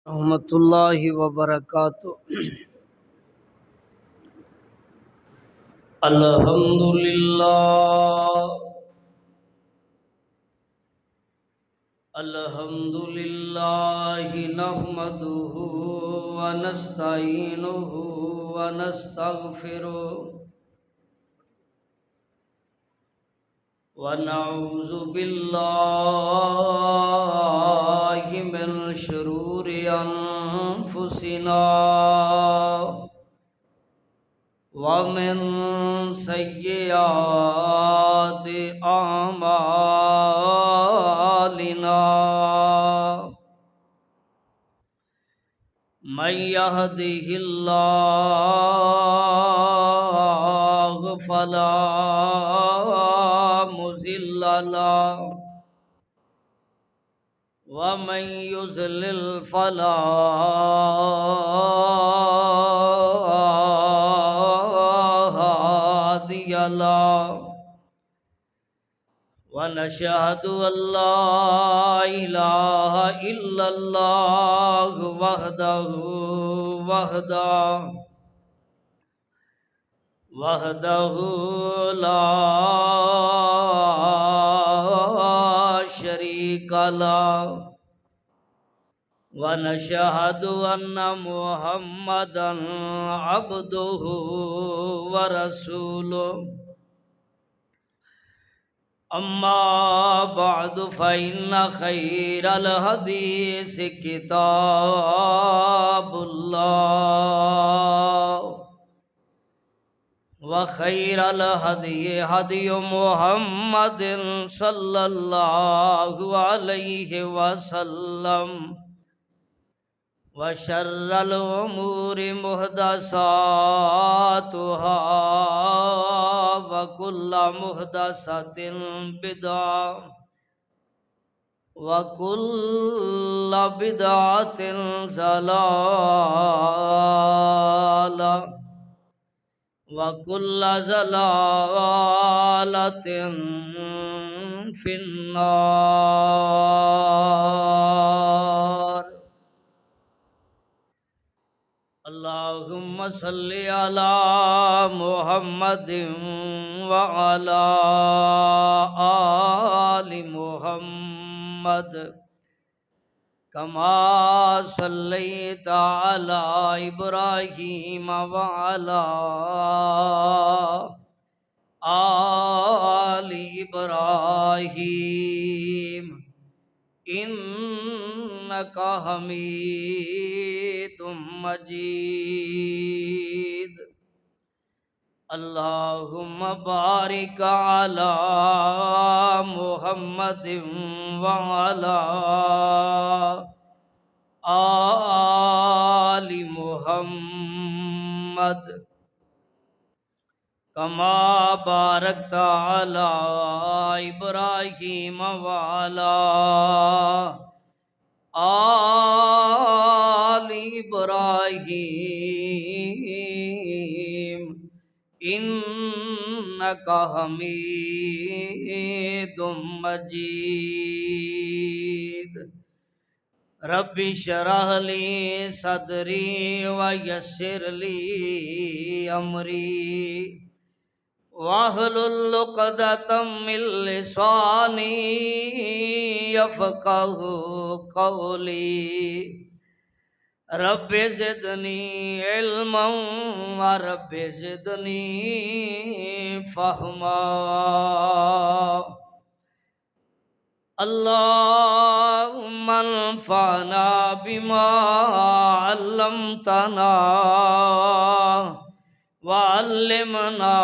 رحمۃ اللہ وبرکاتہ۔ الحمد للہ نحمدہ ونستعینہ ونستغفرہ ونعوذ باللہ من شرور انفسنا ومن سیئات اعمالنا من يهده الله فلا مضل له ومن يضلل فلا هادي له ونشهد أن لا إله إلا الله وحده لا شريك له ونشهد أن محمدا عبده ورسوله أما بعد فإن خير الحديث كتاب الله وخير الهدي هدي محمد صلى الله عليه وسلم وشر الأمور محدثاتها وكل محدثة بدعة وكل بدعة ضلالة وكل ضلالة في النار اللهم صل على محمد وعلى آل محمد كما صليت على إبراهيم وعلى آل إبراهيم إنك حميد مجيد اللهم بارك على محمد وعلى آل محمد كما باركت على إبراهيم وعلى آل إبراهيم إنك حميد مجيد رب اشرح لي صدري ويسر لي أمري واحلل عقدة من لساني يفقهوا قولي رب زدني علما ورب زدني فهما اللهم انفعنا بما علمتنا وعلمنا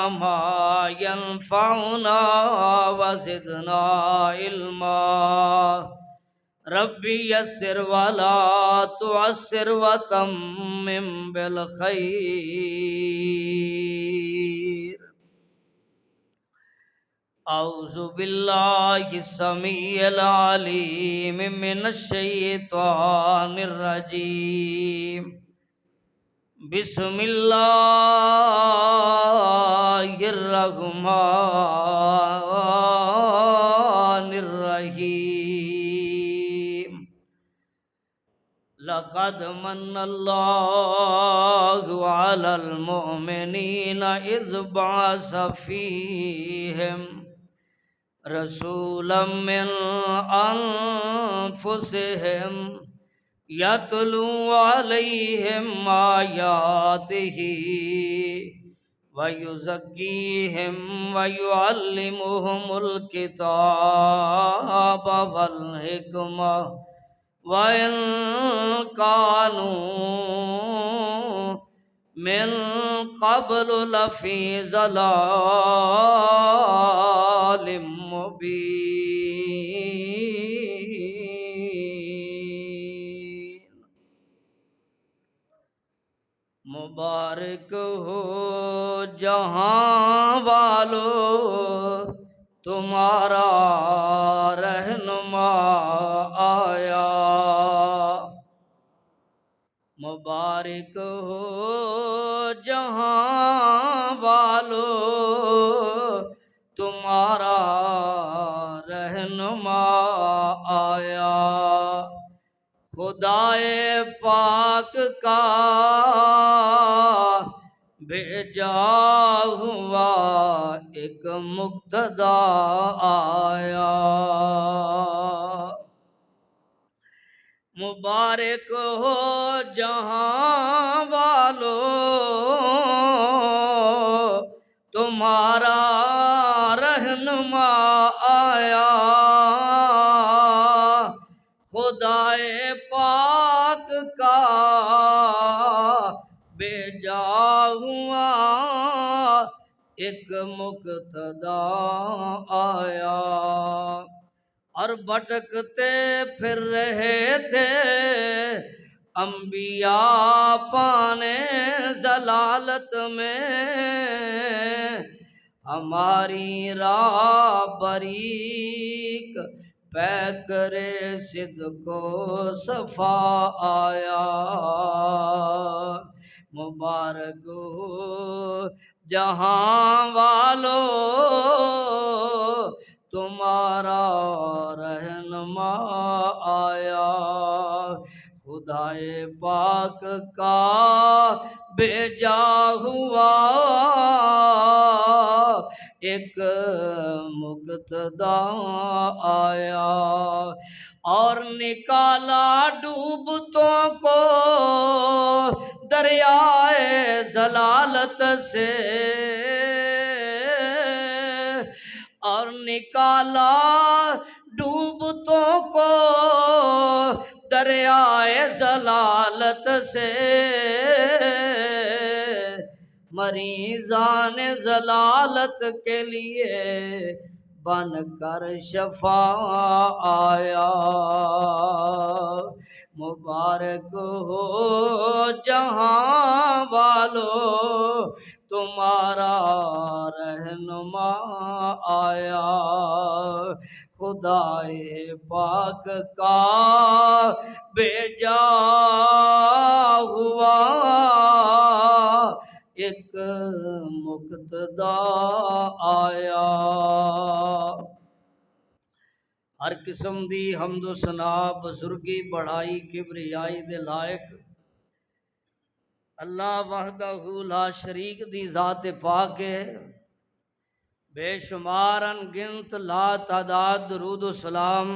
ما ينفعنا وزدنا علما ربي يسر ولا تعسر وتمم بالخير أعوذ بالله السميع العليم من الشيطان الرجيم بسم الله الرحمن الرحيم لقد من اللہ علی المؤمنین اذ بعث فیہم رسولا من انفسہم یتلو علیہم آیاتہ وَيُزَكِّيهِمْ وَيُعَلِّمُهُمُ الْكِتَابَ وَالْحِكْمَةَ وَإِنْ كَانُوا مِنْ قَبْلُ لَفِي ضَلَالٍ مُبِينٍ۔ مبارک ہو جہاں والو تمہارا رہنما آیا، مبارک ہو جہاں والو تمہارا رہنما آیا، خدائے پاک کا بھیجا ہوا ایک مقتدی آیا، مبارک ہو جہاں والو تمہارا رہنما آیا، خدائے پاک کا بھیجا ہوا ایک مقتدی آیا، اور بھٹکتے پھر رہے تھے انبیاء پانے ضلالت میں، ہماری راہ بریک پیکرے صدق و صفا آیا، مبارک ہو جہاں والو تمہارا رہنما آیا، خدائے پاک کا بھیجا ہوا ایک مقتدی آیا، اور نکالا ڈوبتوں کو دریائے ضلالت سے، اور نکالا ڈوبتوں کو دریائے ضلالت سے، مریضان ضلالت کے لیے بن کر شفیع آیا، مبارک ہو جہاں والو تمہارا رہنما آیا، خدائے پاک کا بھیجا ہوا ایک مقتدی آیا، ہر قسم دی حمد و ثنا بزرگی بڑائی کبریائی دے لائق اللہ وحدہ لا شریک دی ذات پاک ہے، بے شمار انگنت لا تعداد درود و سلام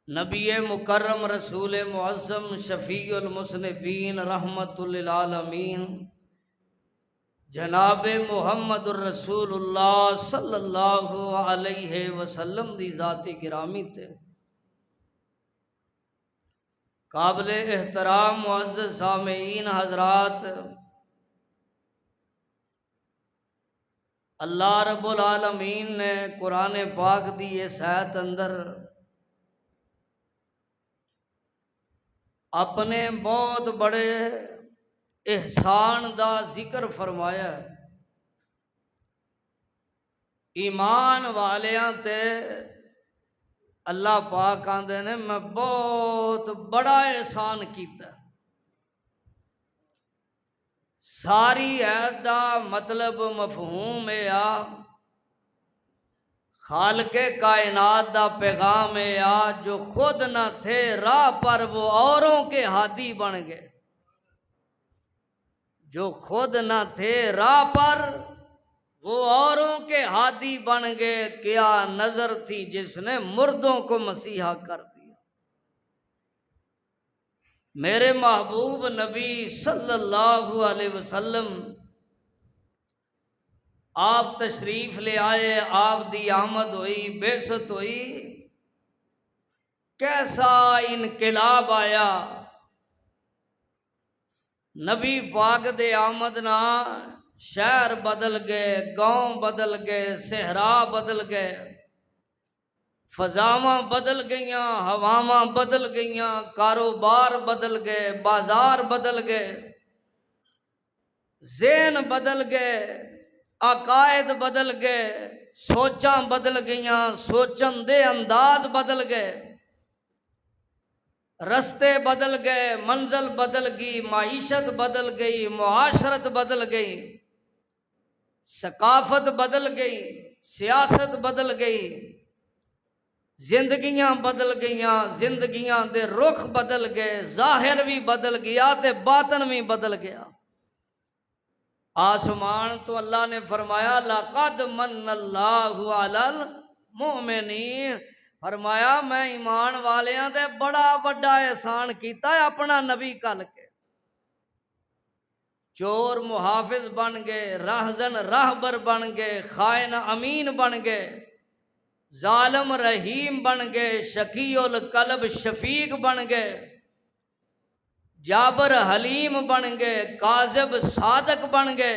نبی مکرم رسول معظم شفیع المذنبین رحمت للعالمین جناب محمد الرسول اللہ صلی اللہ علیہ وسلم دی ذات گرامی تے قابل احترام معزز سامعین حضرات، اللہ رب العالمین نے قرآن پاک دی اس آیت اندر اپنے بہت بڑے احسان دا ذکر فرمایا ہے، ایمان والیاں تے اللہ پاک آندے نے میں بہت بڑا احسان کیتا ہے، ساری آیت دا مطلب مفہوم ہے خالق کائنات دا پیغام ہے آج جو خود نہ تھے راہ پر وہ اوروں کے ہادی بن گئے، جو خود نہ تھے راہ پر وہ اوروں کے ہادی بن گئے، کیا نظر تھی جس نے مردوں کو مسیحا کر دیا۔ میرے محبوب نبی صلی اللہ علیہ وسلم آپ تشریف لے آئے، آپ دی آمد ہوئی، بعثت ہوئی، کیسا انقلاب آیا۔ نبی پاک دے آمد نہ شہر بدل گئے، گاؤں بدل گئے، صحرا بدل گئے، فضاواں بدل گئیاں، ہواواں بدل گئیاں، کاروبار بدل گئے، بازار بدل گئے، ذہن بدل گئے، عقائد بدل گئے، سوچاں بدل گئیاں، سوچن دے انداز بدل گئے، رستے بدل گئے، منزل بدل گئی، معیشت بدل گئی، معاشرت بدل گئی، ثقافت بدل گئی، سیاست بدل گئی، زندگیاں بدل گئیاں، زندگیاں دے رخ بدل گئے، ظاہر بھی بدل گیا تے باطن بھی بدل گیا۔ آسمان تو اللہ نے فرمایا لَقَدْ مَنَّ اللَّهُ عَلَى الْمُؤْمِنِينَ، فرمایا میں ایمان والیاں دے بڑا بڑا احسان کیتا ہے اپنا نبی کل کے۔ چور محافظ بن گئے، راہزن راہبر بن گئے، خائن امین بن گئے، ظالم رحیم بن گئے، شقی القلب شفیق بن گئے، جابر حلیم بن گئے، کاذب صادق بن گئے،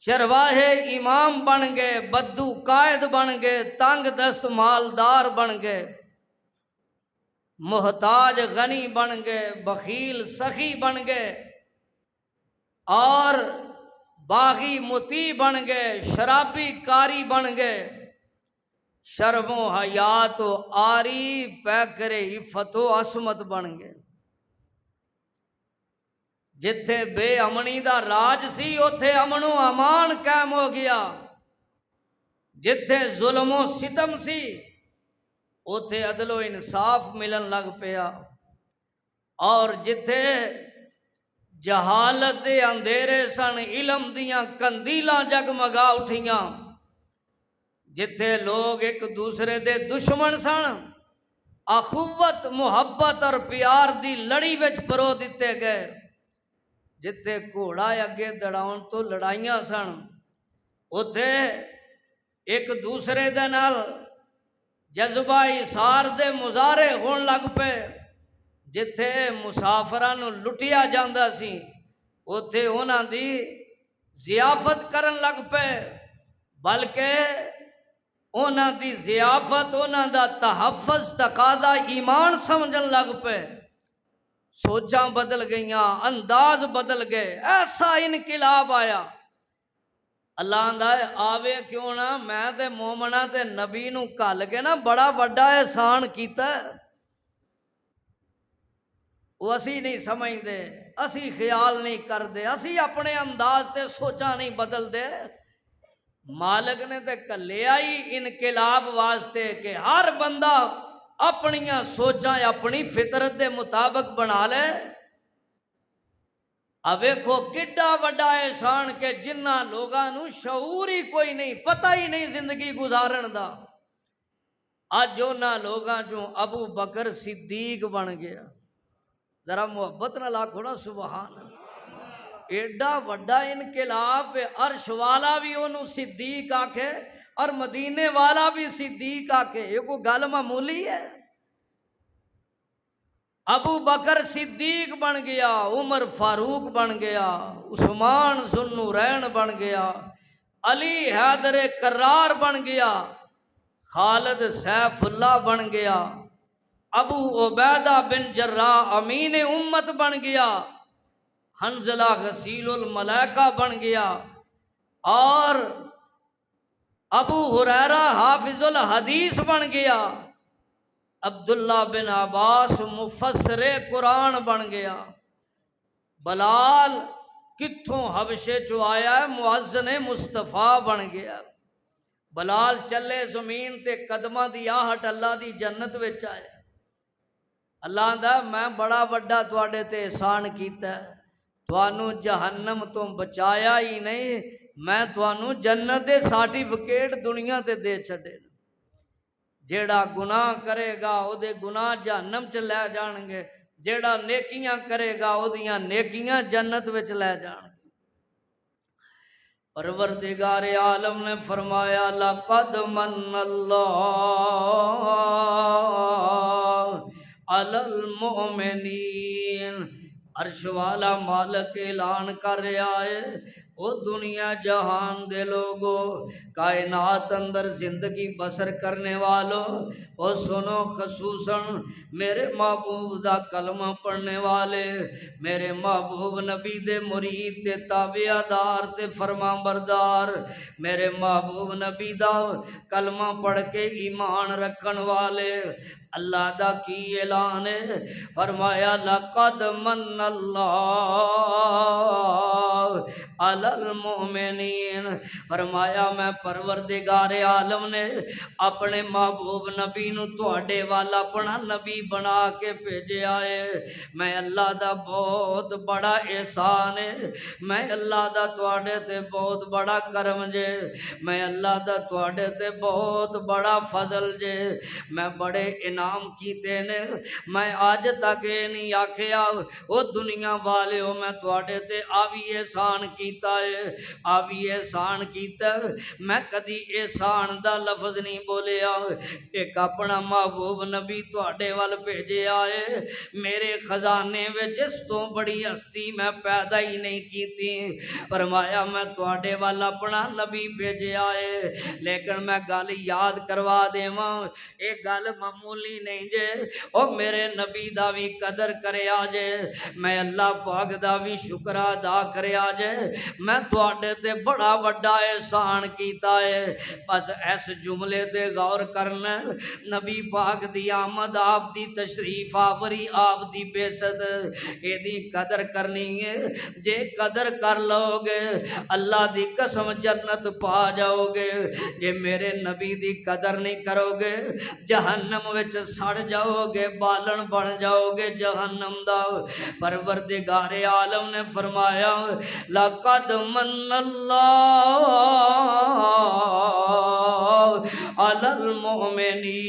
چرواہے امام بن گئے، بدو قائد بن گئے، تنگ دست مالدار بن گئے، محتاج غنی بن گئے، بخیل سخی بن گئے، اور باغی مطیع بن گئے، شرابی کاری بن گئے، شرم و حیات و آری پیکر عفت و عصمت بن گئے۔ جتھے بے امنی دا راج سی اوتھے امن و امان قائم ہو گیا، جتھے ظلم و ستم سی اوتھے عدل و انصاف ملن لگ پیا، اور جتھے جہالت دے اندھیرے سن علم دیاں کندیلاں جگمگا اٹھیاں، جتھے لوگ ایک دوسرے دے دشمن سن اخوت محبت اور پیار دی لڑی وچ پرو دیتے گئے، جتھے گھوڑا اگے دوڑاؤن تو لڑائیاں سن اوتھے ایک دوسرے دے نال جذبہ ایثار دے مظاہرے ہون لگ پے، جتھے مسافراں نو لٹیا جاندا سی اوتھے انہاں دی ضیافت کرن لگ پے، بلکہ انہاں دی ضیافت انہاں دا تحفظ تقاضا ایمان سمجھن لگ پے، سوچاں بدل گئیاں، انداز بدل گئے، ایسا انقلاب آیا۔ اللہ آندا ہے آوے کیوں نہ، میں تے مومناں تے نبی نو کل کے نا بڑا بڑا احسان کیتا ہے، وہ اسی نہیں سمجھدے، اسی خیال نہیں کردے، اسی اپنے انداز تے سوچاں نہیں بدل دے۔ مالک نے تے کلیا ہی انقلاب واسطے کہ ہر بندہ اپنیاں سوچاں اپنی فطرت دے مطابق بنا لے۔ اب ویکھو کڈا وڈا احسان کہ جنہ لوگاں نو شعور ہی کوئی نہیں، پتہ ہی نہیں زندگی گزارن دا، اج انہاں لوگاں چوں ابو بکر صدیق بن گیا۔ ذرا محبت نہ لاکھو نا سبحان اللہ، ایڈا وڈا انقلاب، عرش والا بھی انہوں صدیق آکھے اور مدینے والا بھی صدیق آکھے، یہ کوئی گل معمولی ہے؟ ابو بکر صدیق بن گیا، عمر فاروق بن گیا، عثمان ذوالنورین بن گیا، علی حیدر کرار بن گیا، خالد سیف اللہ بن گیا، ابو عبیدہ بن جراح امین امت بن گیا، حنظلہ غسیل الملائکہ بن گیا، اور ابو ہریرہ حافظ الحدیث بن گیا، عبداللہ بن عباس مفسر قرآن بن گیا، بلال کتھوں حبشے چو آیا ہے مؤذن مصطفیٰ بن گیا، بلال چلے زمین تے قدماں دی آہٹ اللہ دی جنت وچ آئے۔ اللہ دا میں بڑا وڈا تواڈے تے احسان کیتا ہے، توانوں جہنم تو بچایا ہی نہیں، میں توانوں جنت دے سرٹیفکیٹ دنیا تے دے چھڈے۔ جیڑا گناہ کرے گا او دے گناہ جہنم چ لے جان گے، جیڑا نیکیاں کرے گا او دیاں نیکیاں جنت وچ لے جان گے۔ پروردگار عالم نے فرمایا لقد من اللہ علی المؤمنین، عرش والا مالک اعلان کر رہا ہے، او دنیا جہان دے لوگو، کائنات اندر زندگی بسر کرنے والوں، او سنو خصوصاً میرے محبوب دا کلمہ پڑھنے والے، میرے محبوب نبی دے مرید تے تابعہ دار تے فرما بردار، میرے محبوب نبی دا کلمہ پڑھ کے ایمان رکھن والے، اللہ دا کی اعلان ہے، فرمایا لقد من اللہ علی المؤمنین، فرمایا میں پروردگار عالم نے اپنے محبوب نبی نو تواڈے والا اپنا نبی بنا کے بھیجیا ہے۔ میں اللہ دا بہت بڑا احسان ہے، میں اللہ دا تواڈے تے بہت بڑا کرم جے، میں اللہ دا تواڈے تے بہت بڑا فضل جے، میں بڑے انعام کیتے نے، میں آج تک یہ نہیں آکھیا او دنیا والے ہو میں تواڈے تے آوی احسان کیتا ہے، آوی احسان کیتا ہے، میں کدی احسان دا لفظ نہیں بولیا، ایک اپنا محبوب نبی تواڈے وال بھیجیا ہے، میرے خزانے وچ اس تو بڑی ہستی میں پیدا ہی نہیں کیتی، فرمایا میں تواڈے وال اپنا نبی بھیجیا ہے، لیکن میں گل یاد کروا دیواں، اے گل معمولی نہیں جے، او میرے نبی دا بھی قدر کریا جے، میں اللہ پاک دا بھی شکر ادا کریا جے، میں تواڈے تے بڑا وڈا احسان کیتا ہے، بس اس جملے تے غور کرنا، نبی پاک دی آمد، آپ دی تشریف آوری، آپ دی بعثت، اے دی قدر کرنی ہے، جے قدر کر لو گے اللہ دی قسم جنت پا جاؤ گے، جے میرے نبی دی قدر نہیں کرو گے جہنم وچ سڑ جاؤ گے، بالن بن جاؤ گے جہنم دا۔ پروردگار عالم نے فرمایا لقد من اللہ علی المؤمنین،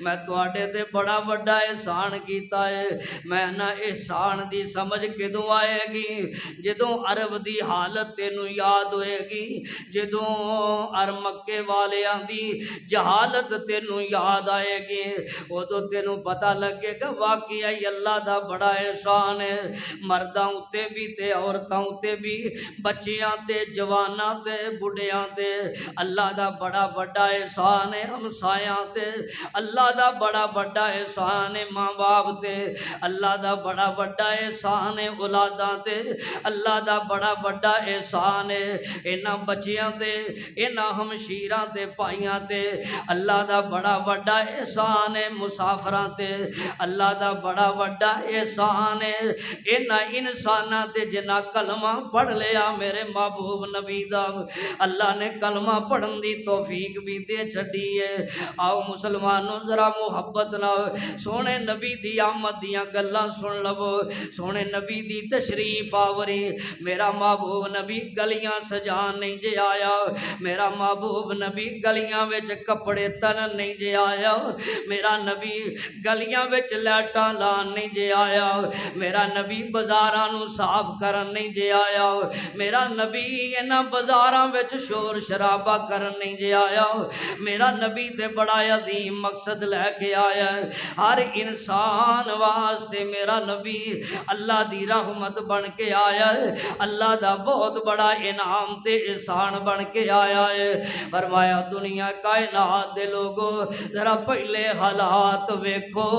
میں تواڈے تے بڑا وڈا احسان کیتا ہے، میں نہ احسان دی سمجھ کدوں آئے گی جدوں عرب دی حالت تینوں یاد ہوئے گی، جدوں مکے والیاں دی جہالت تینوں یاد آئے گی، ادو تینوں پتہ لگے گا واقعی اللہ دا بڑا احسان ہے، مرداں اتے بھی تے عورتاں اتے بھی، بچیاں تے جواناں تے بڑھیاں تے، اللہ دا بڑا وڈا احسان ہے، ہمسایاں تے اللہ دا بڑا وڈا احسان ہے، ماں باپ تے اللہ دا بڑا وڈا احسان ہے، اولاداں تے اللہ دا بڑا وڈا احسان ہے، انہاں بچیاں تے انہاں ہمشیراں تے پائیاں تے اللہ دا بڑا وڈا احسان ہے، مسافراں تے اللہ دا بڑا وڈا احسان ہے، انہاں انساناں تے جنہاں کلمہ پڑھ لیا میرے محبوب نبی دا، اللہ نے کلمہ پڑھن دی توفیق بھی دے چھڈی ہے۔ آؤ مسلمانوں ذرا محبت نہ سونے نبی دی آمد دیاں گلاں سن لو، سونے نبی دی تشریف آوری، میرا محبوب نبی گلیاں سجان نہیں جے آیا، میرا محبوب نبی گلیاں وچ کپڑے تن نہیں جے آیا، میرا نبی گلیاں وچ لائٹاں لان نہیں جے آیا، میرا نبی بازاراں نو صاف کرن نہیں جے آیا، میرا نبی انہاں بازاراں وچ شور شرابہ کرن نہیں جے آیا، میرا نبی تے بڑا عظیم مقصد لے کے آیا ہے، ہر انسان واسطے میرا نبی اللہ دی رحمت بن کے آیا ہے، اللہ دا بہت بڑا انعام تے احسان بن کے آیا ہے۔ فرمایا دنیا کائنات دے لوگو ذرا پہلے حالات ویکھو،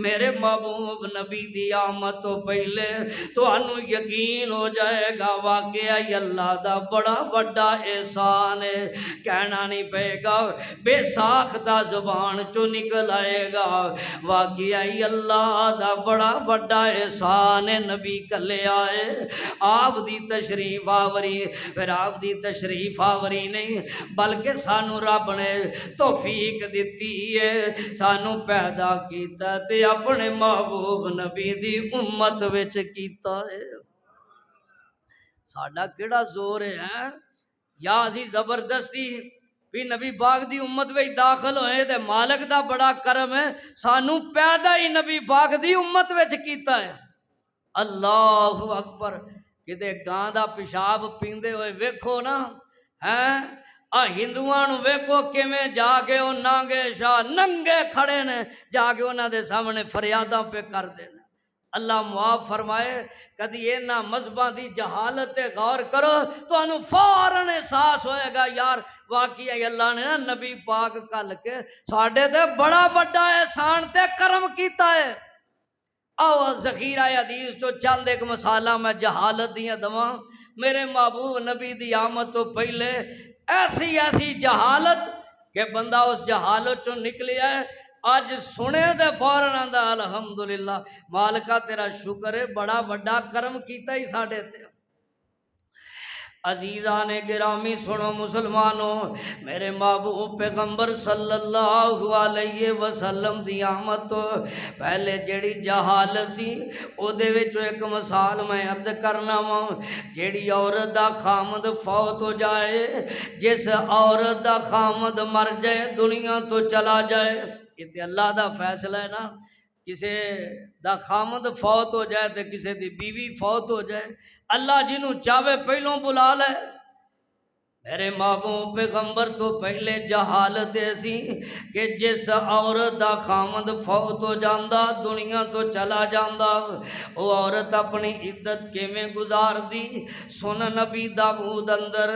میرے محبوب نبی دی آمد تو پہلے تانوں یقین ہو جائے گا واقعی اللہ دا بڑا بڑا احسان ہے، کہنا نہیں پے گا، بے ساختہ زبان چو نکل آئے گا۔ واقعہ اللہ دا بڑا بڑا احسان ہے، نبی کلے آئے، آپ دی تشریف آوری، پھر آپ دی تشریف آوری نہیں بلکہ سانو رب نے توفیق دیتی ہے، سانو پیدا کیتا تے اپنے محبوب نبی دی امت وچ کیتا ہے۔ ساڈا کیڑا زور ہے یا اسی زبردستی بھی نبی پاک دی امت وچ داخل ہوئے تے مالک دا بڑا کرم ہے، سانو پیدا ہی نبی پاک دی امت وچ کیتا ہے۔ اللہ اکبر، کتے گاں دا پیشاب پیندے ہوئے ویکھو نا، ہیں ہندوؤں نو ویکھو کیویں جا کے او نانگے شاہ ننگے کھڑے نے، جا کے انہاں دے سامنے فریاداں پہ کر دے۔ اللہ معاف فرمائے، کدی اینا مذہباں دی جہالت تے غور کرو تو انہوں فوراً احساس ہوئے گا یار واقعی اللہ نے نبی پاک کل کے ساڑھے تے بڑا بڑا احسان تے کرم کیتا ہے۔ آو ذخیرہ حدیث جو چند ایک مسالہ میں جہالت دیاں دواں، میرے محبوب نبی دی آمد تو پہلے ایسی جہالت کہ بندہ اس جہالت چوں نکلی ہے، آج سنے دے فوراً آندہ الحمدللہ مالکہ تیرا شکر ہے، بڑا بڑا کرم کیتا ہی ساڑھے تے۔ عزیزان گرامی سنو مسلمانوں، میرے محبوب پیغمبر صلی اللہ علیہ وسلم دی آمد تو پہلے جیڑی جہالت سی او دے وچ ایک مثال میں عرض کرنا ہوں۔ جیڑی عورت دا خامد فوت ہو جائے، جس عورت دا خامد مر جائے، دنیا تو چلا جائے، یہ تے اللہ دا فیصلہ ہے نا، کسے دا خامد فوت ہو جائے تے کسے دی بیوی فوت ہو جائے، اللہ جنہوں چاہے پہلوں بلا لے۔ میرے محبوب پیغمبر تو پہلے جہالت ایسی کہ جس عورت دا خامد فوت ہو جاندہ، دنیا تو چلا جاندہ، وہ عورت اپنی عدت کیویں گزار دی۔ سن نبی داؤد اندر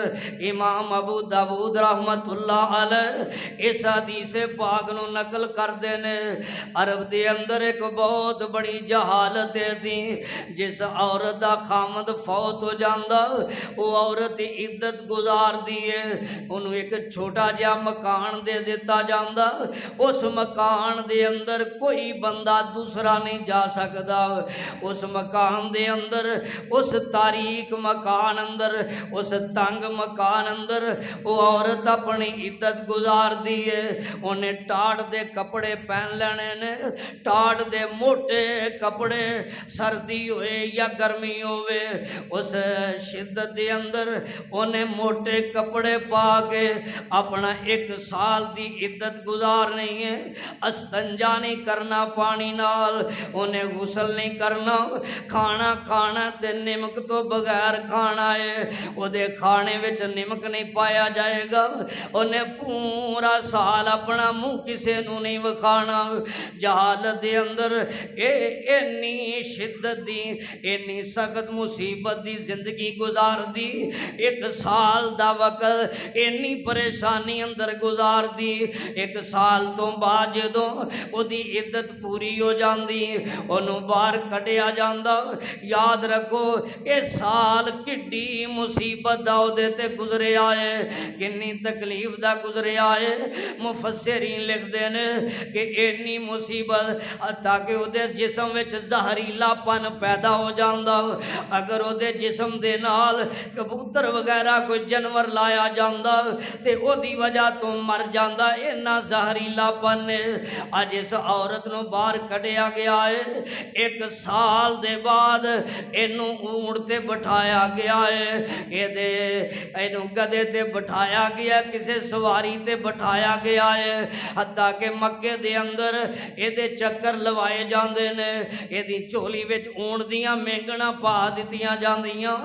امام ابو داؤد رحمت اللہ علیہ اس حدیث پاک نو نقل کر دینے، عرب دے اندر ایک بہت بڑی جہالت تھی، جس عورت دا خامد فوت ہو جاندہ وہ عورت عدت گزار دیئے، انہوں ایک چھوٹا جا مکان دے دیتا جاندہ، اس مکان دے اندر کوئی بندہ دوسرا نہیں جا سکتا، اس مکان دے اندر، اس تاریک مکان اندر، اس تنگ مکان اندر وہ عورت اپنی عدت گزار دیئے۔ انہیں ٹاٹ دے کپڑے پہن لینے نے، ٹاٹ دے موٹے کپڑے، سردی ہوئے یا گرمی ہوئے، اس شدت دے اندر انہیں موٹے کپڑے پا کے اپنا 1 سال دی عدت گزارنی ہے، استنجا نہیں کرنا پانی نال، انہیں غسل نہیں کرنا، کھانا کھانا تے نمک تو بغیر کھانا ہے، وہ دے کھانے وچ نمک نہیں پایا جائے گا، انہیں پورا سال اپنا منہ کسے نو نہیں وکھانا۔ جہالت دے اندر اینی شدت دی، اینی سخت مصیبت دی زندگی گزار دی، 1 سال دا وقت اینی پریشانی اندر گزار دی۔ 1 سال تو بعد جدوں او دی عدت پوری ہو جاندی، انہوں باہر کڈیا جاندہ۔ یاد رکھو اے سال کڈی مصیبت دا او دے تے گزرے آئے، کنی تکلیف دا گزرے آئے۔ مفسرین لکھ دینے کہ اینی مصیبت تاکہ او دے جسم وچ زہریلا پن پیدا ہو جاندہ، اگر او دے جسم دے نال کبوتر وغیرہ کوئی جانور لایا جاندہ تے او دی وجہ تو مر جاندہ، اینا زہریلا پن ہے۔ آج اس عورت نو باہر کڈیا گیا ہے، 1 سال دے بعد اینوں اونٹ تے بٹھایا گیا ہے، اینوں گدے تے بٹھایا گیا، کسے سواری تے بٹھایا گیا ہے، حتیٰ کہ مکے دے اندر ایدے چکر لوائے جاندے نے، ایدی چولی وچ اونٹ دیاں مینگنا پا دتیاں جاندیاں،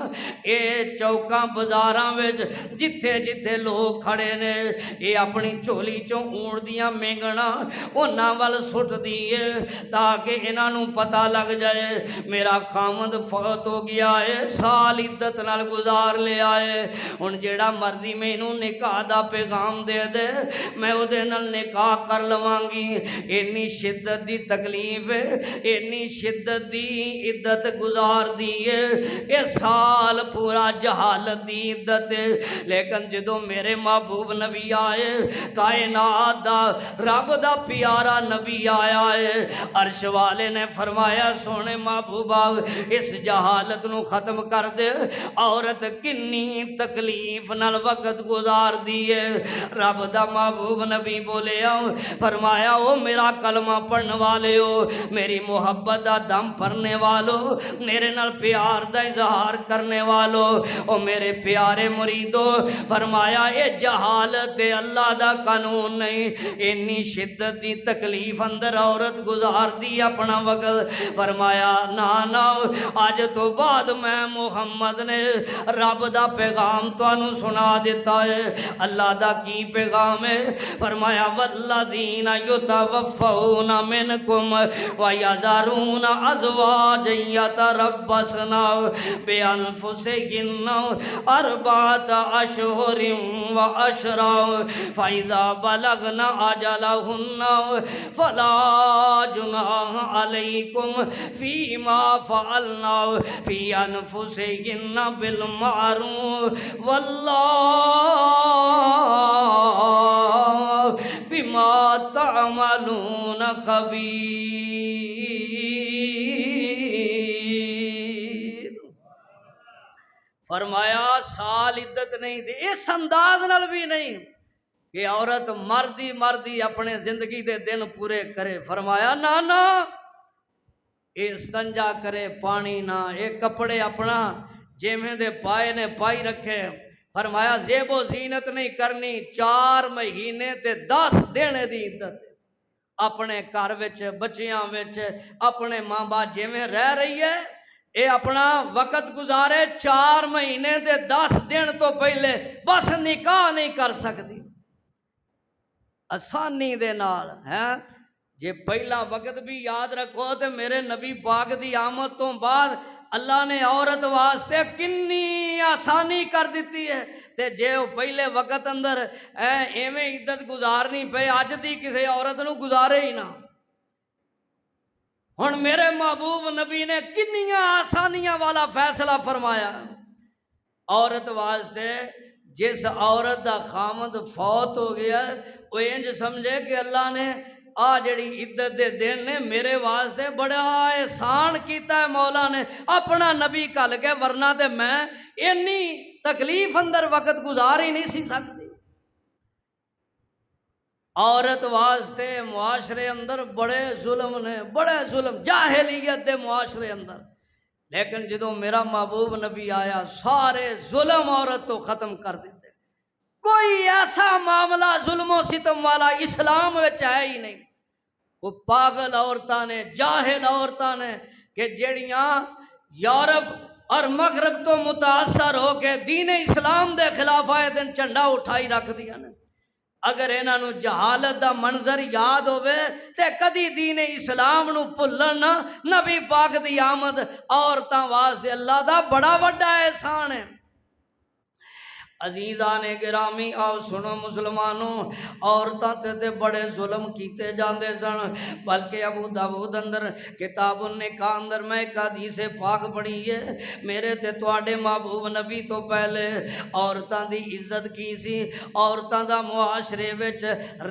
اے چوکاں بازاراں وچ جتھے جتھے لوگ کھڑے نے، اے اپنی چولی چوں اونٹ دیاں مینگنا انہاں وال سٹ دیئے تاکہ انہاں نوں پتہ لگ جائے میرا خامد فوت ہو گیا ہے، سال عدت نال گزار لے آئے، ان جیڑا مرضی مینوں نکاح دا پیغام دے دے میں او دے نال نکاح کر لوانگی۔ اینی شدت دی تکلیف ہے، اینی شدت دی عدت گزار دیئے، اے سال پورا جہالت دی عدت ہے۔ لیکن جدوں میرے محبوب نبی آئے کائنات دا رب دا پیارا نبی آیا ہے عرش والے نے فرمایا سونے محبوبہ اس جہالت نو ختم کر دے عورت کنی تکلیف نال وقت گزار دیے رب دا محبوب نبی بولے فرمایا او میرا کلمہ پڑھنے والے ہو میری محبت دا دم پھرنے والو میرے نال پیار دا اظہار کرنے والو او میرے پیارے مریدو فرمایا اے جہالت اللہ دا قانون نہیں انی شدت دی تکلیف اندر عورت گزار دی اپنا وقت فرمایا نا آج تو بعد میں محمد نے رب دا پیغام تانوں سنا دیتا ہے اللہ دا کی پیغام ہے فرمایا والذین یتوفون منکم ویذرون ازواجا یتربصن بانفسہن اربعۃ اشہر وعشرا فاذا بلغن اجلہن فلا جناح علیکم فیما فعلن فی انفسہن بالمعروف واللہ بما تعملون خبیر فرمایا سال عدت نہیں دے اس انداز نال بھی نہیں کہ عورت مردی اپنے زندگی دے دن پورے کرے فرمایا نا اے استنجا کرے پانی نہ اے کپڑے اپنا جیویں دے پائے نے پائی رکھے فرمایا زیب و زینت نہیں کرنی 4 مہینے تے 10 دن دی عدت اپنے گھر وچ بچیاں وچ اپنے ماں باپ جیویں رہ رہی ہے اے اپنا وقت گزارے 4 مہینے تے 10 دن تو پہلے بس نکاح نہیں کر سکتی آسانی دے نال ہے جے پہلا وقت بھی یاد رکھو تے میرے نبی پاک دی آمد تو بعد اللہ نے عورت واسطے کنی آسانی کر دیتی ہے تے جے وہ پہلے وقت اندر ایویں عدت گزارنی پے اج دی کسی عورت نو گزارے ہی نہ ہن میرے محبوب نبی نے کنیاں آسانیاں والا فیصلہ فرمایا عورت واسطے جس عورت دا خامد فوت ہو گیا وہ انج سمجھے کہ اللہ نے جڑی عدت دے دن نے میرے واسطے بڑا احسان کیتا ہے مولا نے اپنا نبی کل کے ورنہ تے میں انی تکلیف اندر وقت گزار ہی نہیں سی سکتی عورت واسطے معاشرے اندر بڑے ظلم نے بڑے ظلم جاہلیت دے معاشرے اندر لیکن جدوں میرا محبوب نبی آیا سارے ظلم عورت تو ختم کر دیتے کوئی ایسا معاملہ ظلم و ستم والا اسلام وچ ہے ہی نہیں وہ پاگل عورتاں نے جاہل عورتاں نے کہ جڑیاں یورپ اور مغرب تو متاثر ہو کے دین اسلام دے خلاف آئے دن جھنڈا اٹھائی رکھ دیا نے اگر انہاں نو جہالت دا منظر یاد ہوئے تے کدی دین اسلام نو بھلن نہ نبی پاک دی آمد عورتاں واسطے اللہ دا بڑا وڈا احسان ہے عزیزان گرامی آؤ سنو مسلمانوں عورتاں تے بڑے ظلم کیتے جاندے سن بلکہ ابو داؤد اندر کتاب النکاح اندر میں ایک حدیث پاک پڑھی ہے میرے تے تواڈے محبوب نبی تو پہلے عورتاں دی عزت کی سی عورتاں دا معاشرے وچ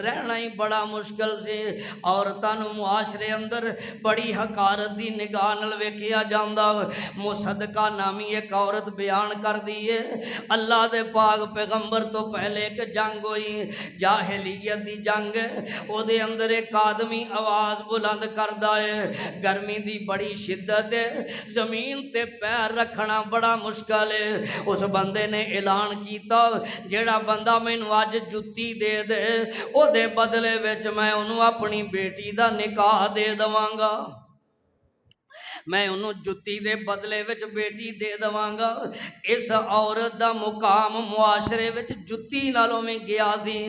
رہنا ہی بڑا مشکل سی عورتاں نو معاشرے اندر بڑی حقارت دی نگاہ نال ویکھیا جاندا مصدقہ نامی ایک عورت بیان کر دی ہے اللہ دے پاک پیغمبر تو پہلے ایک جنگ ہوئی جاہلیت دی جنگ او دے اندر ایک آدمی آواز بلند کردا ہے گرمی دی بڑی شدت ہے زمین تے پیر رکھنا بڑا مشکل ہے اس بندے نے اعلان کیتا جیڑا بندہ مینوں اج جُتی دے دے او دے بدلے وچ میں انہوں اپنی بیٹی دا نکاح دے دواں گا میں انہوں جُتی دے بدلے وچ بیٹی دے دواں گا اس عورت دا مقام معاشرے وچ جُتی نالوں میں گیا دی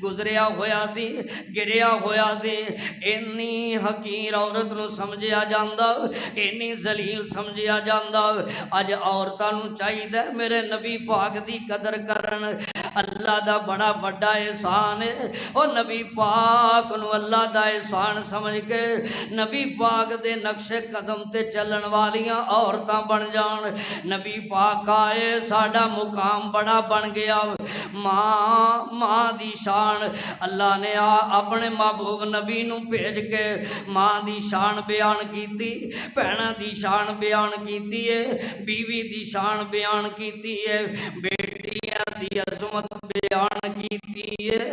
گزریا ہویا دی گریا ہویا دی اینی حقیر عورت نو سمجھیا جاندا اینی ذلیل سمجھیا جاندا اج عورتاں نو چاہیے میرے نبی پاک دی قدر کرن اللہ دا بڑا بڑا احسان ہے او نبی پاک نو اللہ دا احسان سمجھ کے نبی پاک دے نقش قدم تے چلن والیاں عورتاں بن جان نبی پاک آئے ساڈا مقام بڑا بن گیا ماں دی شان اللہ نے اپنے محبوب نبی نو بھیج کے ماں دی شان بیان کیتی بہناں دی شان بیان کیتی ہے بیوی دی شان بیان کیتی ہے بیٹیاں دی عظمت بیان کیتی ہے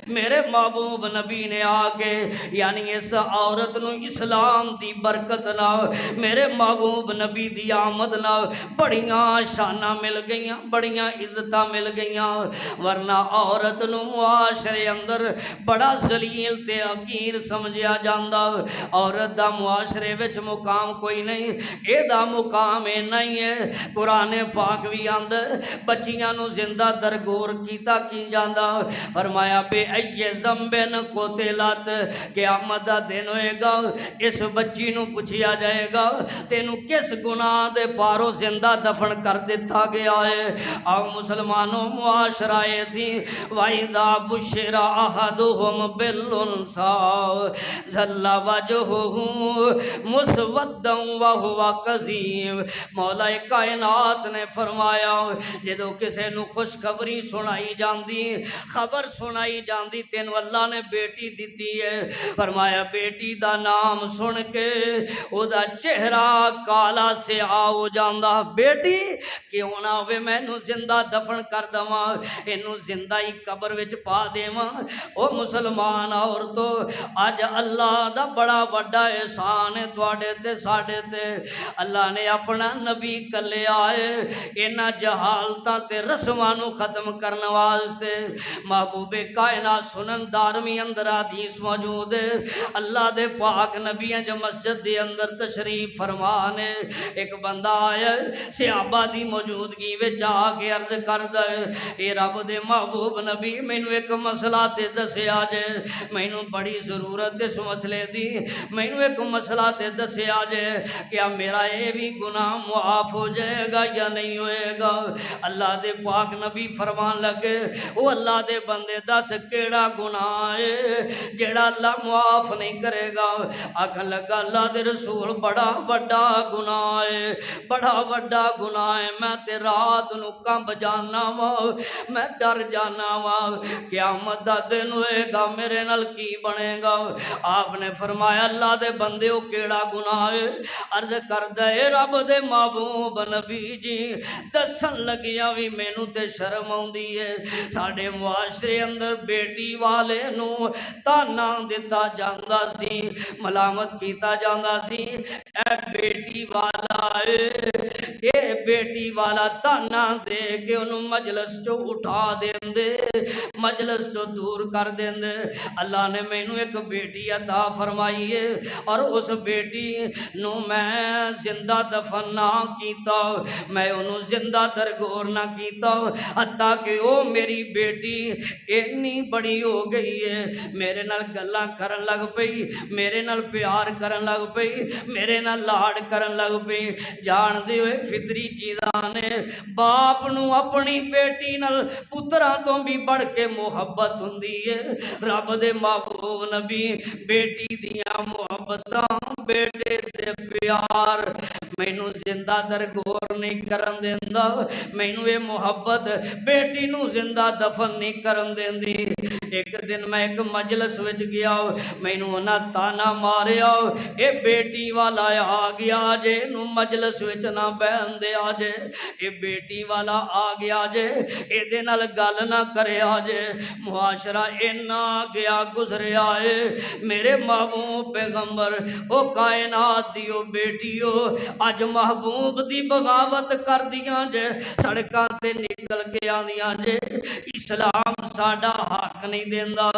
میرے محبوب نبی نے آ کے یعنی اس عورت نو اسلام دی برکت نال میرے محبوب نبی دی آمد نال بڑیاں شاناں مل گئیاں بڑیاں عزتاں مل گئیاں ورنہ عورت نو معاشرے اندر بڑا ذلیل تے حقیر سمجھیا جاندا عورت دا معاشرے وچ مقام کوئی نہیں اے دا مقام اے نہیں ہے قرآن پاک بھی آندا بچیاں نو زندہ درگور کیتا کی جاندا فرمایا بے ای ذنبن قتلت قیامت دا دن ہوئے گا اس بچی نو پوچھیا جائے گا تینو کس گناہ دے پارو زندہ دفن کر دیتا گیا ہے آؤ مسلمانوں معاشرہ یہ تھی وَإِذَا بُشِّرَ أَحَدُهُمْ بِالْأُنْثَىٰ ظَلَّ وَجْهُهُ مُسْوَدًّا وَهُوَ كَظِيمٌ مولا کائنات نے فرمایا جدو کسے نو خوشخبری سنائی جاندی خبر سنائی جاندی تینو اللہ نے بیٹی دیتی ہے فرمایا بیٹی دا نام سن کے او دا چہرہ کالا سے آو جاندہ بیٹی کیوں نہ ہوئے میں نو زندہ دفن کر دواں انو زندہ ہی قبر وچ پا دیواں او مسلمان عورتو آج اللہ دا بڑا بڑا احسان ہے تواڈے تے ساڈے تے اللہ نے اپنا نبی کلے آئے انہاں جہالتاں تے رسماں نو ختم کرن واسطے محبوب کائنات سنن دارمی اندر حدیث موجود ہے اللہ دے پاک نبیاں جو مسجد دے اندر تشریف فرمانے ایک بندہ آیا صحابہ دی موجودگی وچ آ کے عرض کردا ہے اے رب دے محبوب نبی مینوں ایک مسئلہ تے دسیا جے مینوں بڑی ضرورت اس مسئلے دی مینوں ایک مسئلہ تے دسیا جے کیا میرا اے بھی گناہ معاف ہو جائے گا یا نہیں ہوئے گا اللہ دے پاک نبی فرمان لگے او اللہ دے بندے دس کیڑا گناہ ہے جیڑا اللہ معاف نہیں کرے گا آکھن لگا اللہ دے رسول بڑا بڑا گناہ ہے بڑا بڑا گناہ ہے میں تے رات نو کمب جانا وا میں ڈر جانا وا قیامت دا دن ہوئے گا میرے نال کی بنے گا آپ نے فرمایا اللہ دے بندے او کیڑا گناہ ہے عرض کردہ اے رب دے محبوب نبی جی دسن لگیاں بھی مینوں تے شرم آوندی ہے ساڈے معاشرے اندر بیٹی والے نو تانا دیتا جاندا سی ملامت کیتا جاندا سی اے بیٹی والا اے بیٹی والا تانا دے کے انہوں مجلس چو اٹھا دیندے مجلس چو دور کر دیندے اللہ نے مینوں ایک بیٹی عطا فرمائی ہے اور اس بیٹی نو میں زندہ دفن نہ کیتا میں انہوں زندہ درگور نہ کیتا حتیٰ کہ او میری بیٹی اتنی بڑی ہو گئی ہے میرے نال گلاں کرن لگ پئی میرے نال پیار کرن لگ پئی میرے نال لاڑ کرن لگ پئی جان دے ہوئے فطری چیزاں نے باپ نو اپنی بیٹی نال پتراں تو بھی بڑھ کے محبت ہوندی ہے رب دے محبوب نبی بیٹی دیاں محبتاں بیٹے دے پیار مینوں زندہ درگور نہیں کرن دیندا مینوں اے محبت بیٹی نو زندہ دفن نہیں کرن دیندی ایک دن میں ایک مجلس وچ گیا مینوں انہاں تانا ماریا اے بیٹی والا آ گیا جے نو مجلس وچ نہ بہن دے آ جے اے بیٹی والا آ گیا جے اے دے نال گل نہ کرے آ جے معاشرہ اینا گیا گزریا ہے میرے محبوب پیغمبر او کائنات دیو بیٹیو اج محبوب دی بغاوت کر دیاں جے سڑکاں تے نکل کے آندیاں جے اسلام ساڈا حق نہیں دیندا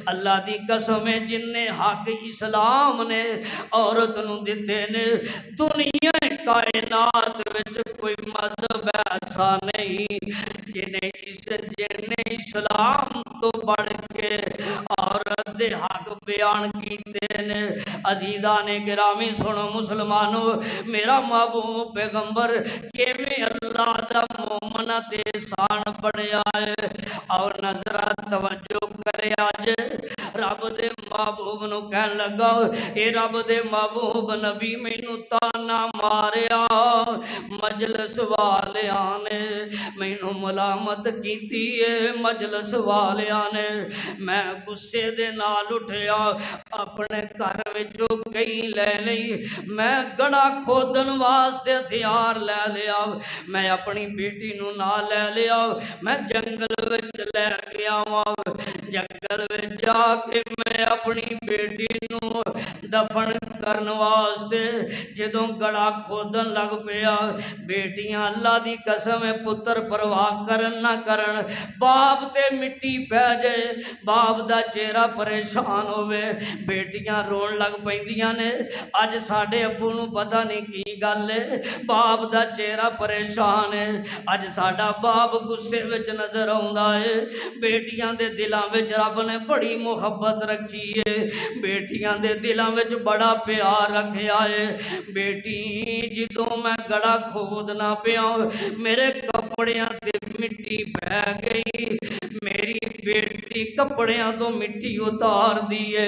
اللہ دی قسم ہے جن نے حق اسلام نے عورت نو دتے نے دنیا کائنات وچ کوئی مذہب ایسا نہیں جنہیں اسلام تو بڑھ کے عورت دے حق بیان کیتے نے۔ عزیزان گرامی سنو مسلمانوں، میرا محبوب پیغمبر کیویں اللہ دا مومن تے احسان بنیا ہے، اور نظر توجہ کرے آج رب دے محبوب نو کہن لگا، اے رب دے محبوب نبی مینوں تانا ماریا، مجلس والیاں نے مینوں ملامت کیتی ہے، مجلس والیاں نے۔ میں غصے دے نال اٹھیا، اپنے گھر وچوں کئی لے لئی، میں گڑا کھودن واسطے ہتھیار لے لیا، میں اپنی بیٹی نو نہ لے لیا، میں جنگل وچ لے گیا ہوں، جنگل وچ جا کے میں اپنی بیٹی نو دفن کرن واسطے جدوں گڑا کھودن لگ پیا، بیٹیاں اللہ دی قسم ہے پتر پرواہ کرن نہ کرن، باپ تے مٹی پہ جائے، باپ دا چہرہ پریشان ہوئے، بیٹیاں رون لگ پیندیاں نے۔ اج ساڈے ابو نو پتہ نہیں کی گل ہے، باپ دا چہرہ پریشان ہے، اج ساڈا باپ غصے وچ نظر آوندا ہے۔ بیٹیاں دے دلاں وچ رب نے بڑی محبت رکھی ہے، بیٹیاں دے دلاں وچ بڑا پیار رکھیا ہے۔ بیٹی جدوں میں گڑا کھودنا پیا، میرے کپڑیاں تے مٹی پہ گئی، میری بیٹی کپڑیاں تو مٹی اتار دیے،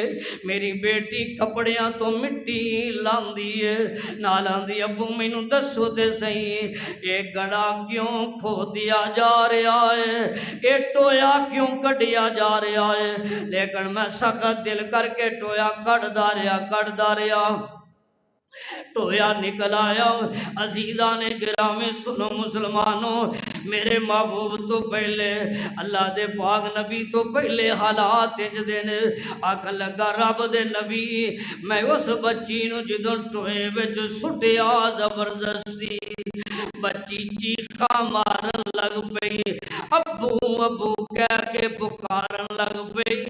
میری بیٹی کپڑیاں تو مٹی لاندی ہے، نال آندی ابو مینوں دسو تے صحیح اے گڑا کیوں کھودیا جا رہا ہے، اے ٹویا کیوں کڈیا جا رہا ہے، لیکن میں سخت دل کر کے ٹویا کڈدا رہیا، ٹویا نکل آیا۔ عزیزان گرامی سنو مسلمانوں، میرے محبوب تو پہلے اللہ دے پاک نبی تو پہلے حالات انج دے نے، آکھن لگا رب دے نبی میں اس بچی نو جدوں ٹوئے وچ سٹیا زبردستی، بچی چیخاں مارن لگ پئی، ابو ابو کہہ کے پکارن لگ پئی،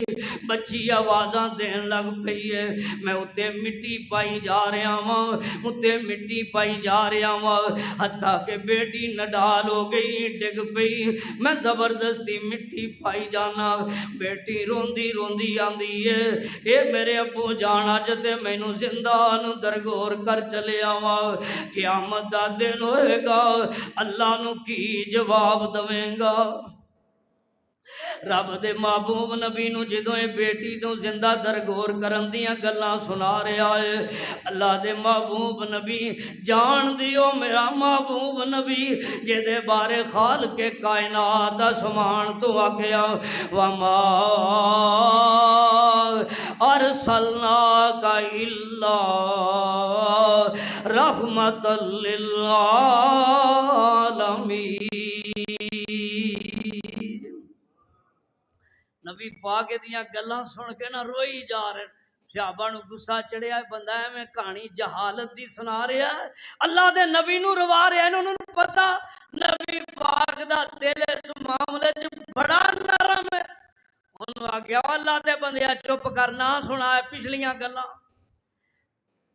بچی آوازاں دین لگ پئی ہے، میں اتے مٹی پائی جا رہا ہوں، اتے مٹی پائی جا رہا ہوں، حتیٰ کہ بیٹی نڈال ہو گئی ڈگ پئی، میں زبردستی مٹی پائی جانا، بیٹی روندی روندی آندی ہے، اے میرے ابو جان اج تے مینوں زندان درگور کر چلے آواں، قیامت دا دن ہوئے گا، اللہ نو کی جواب دویں گا۔ رب دے محبوب نبی نو جدوں اے بیٹی نو زندہ درگور کرن دیاں گلاں سنا رہا ہے، اللہ دے محبوب نبی جان دیو میرا محبوب نبی جے دے بارے خالق کائنات آسمان تو آکھیا وما ارسلناک الا رحمت للعالمین۔ نبی پاک دیاں گلاں سن کے نہ روئی جا رہے، صحابہ نو غصہ چڑھیا ہے، بندہ ہے میں کہانی جہالت دی سنا رہا ہے، اللہ دے نبی نو روا رہا ہے، انہوں نے پتا نبی پاک دا دل اس معاملے چ بڑا نرم ہے، انہوں نے کہا اللہ دے بندیا چپ کرنا سنا ہے پچھلیاں گلاں۔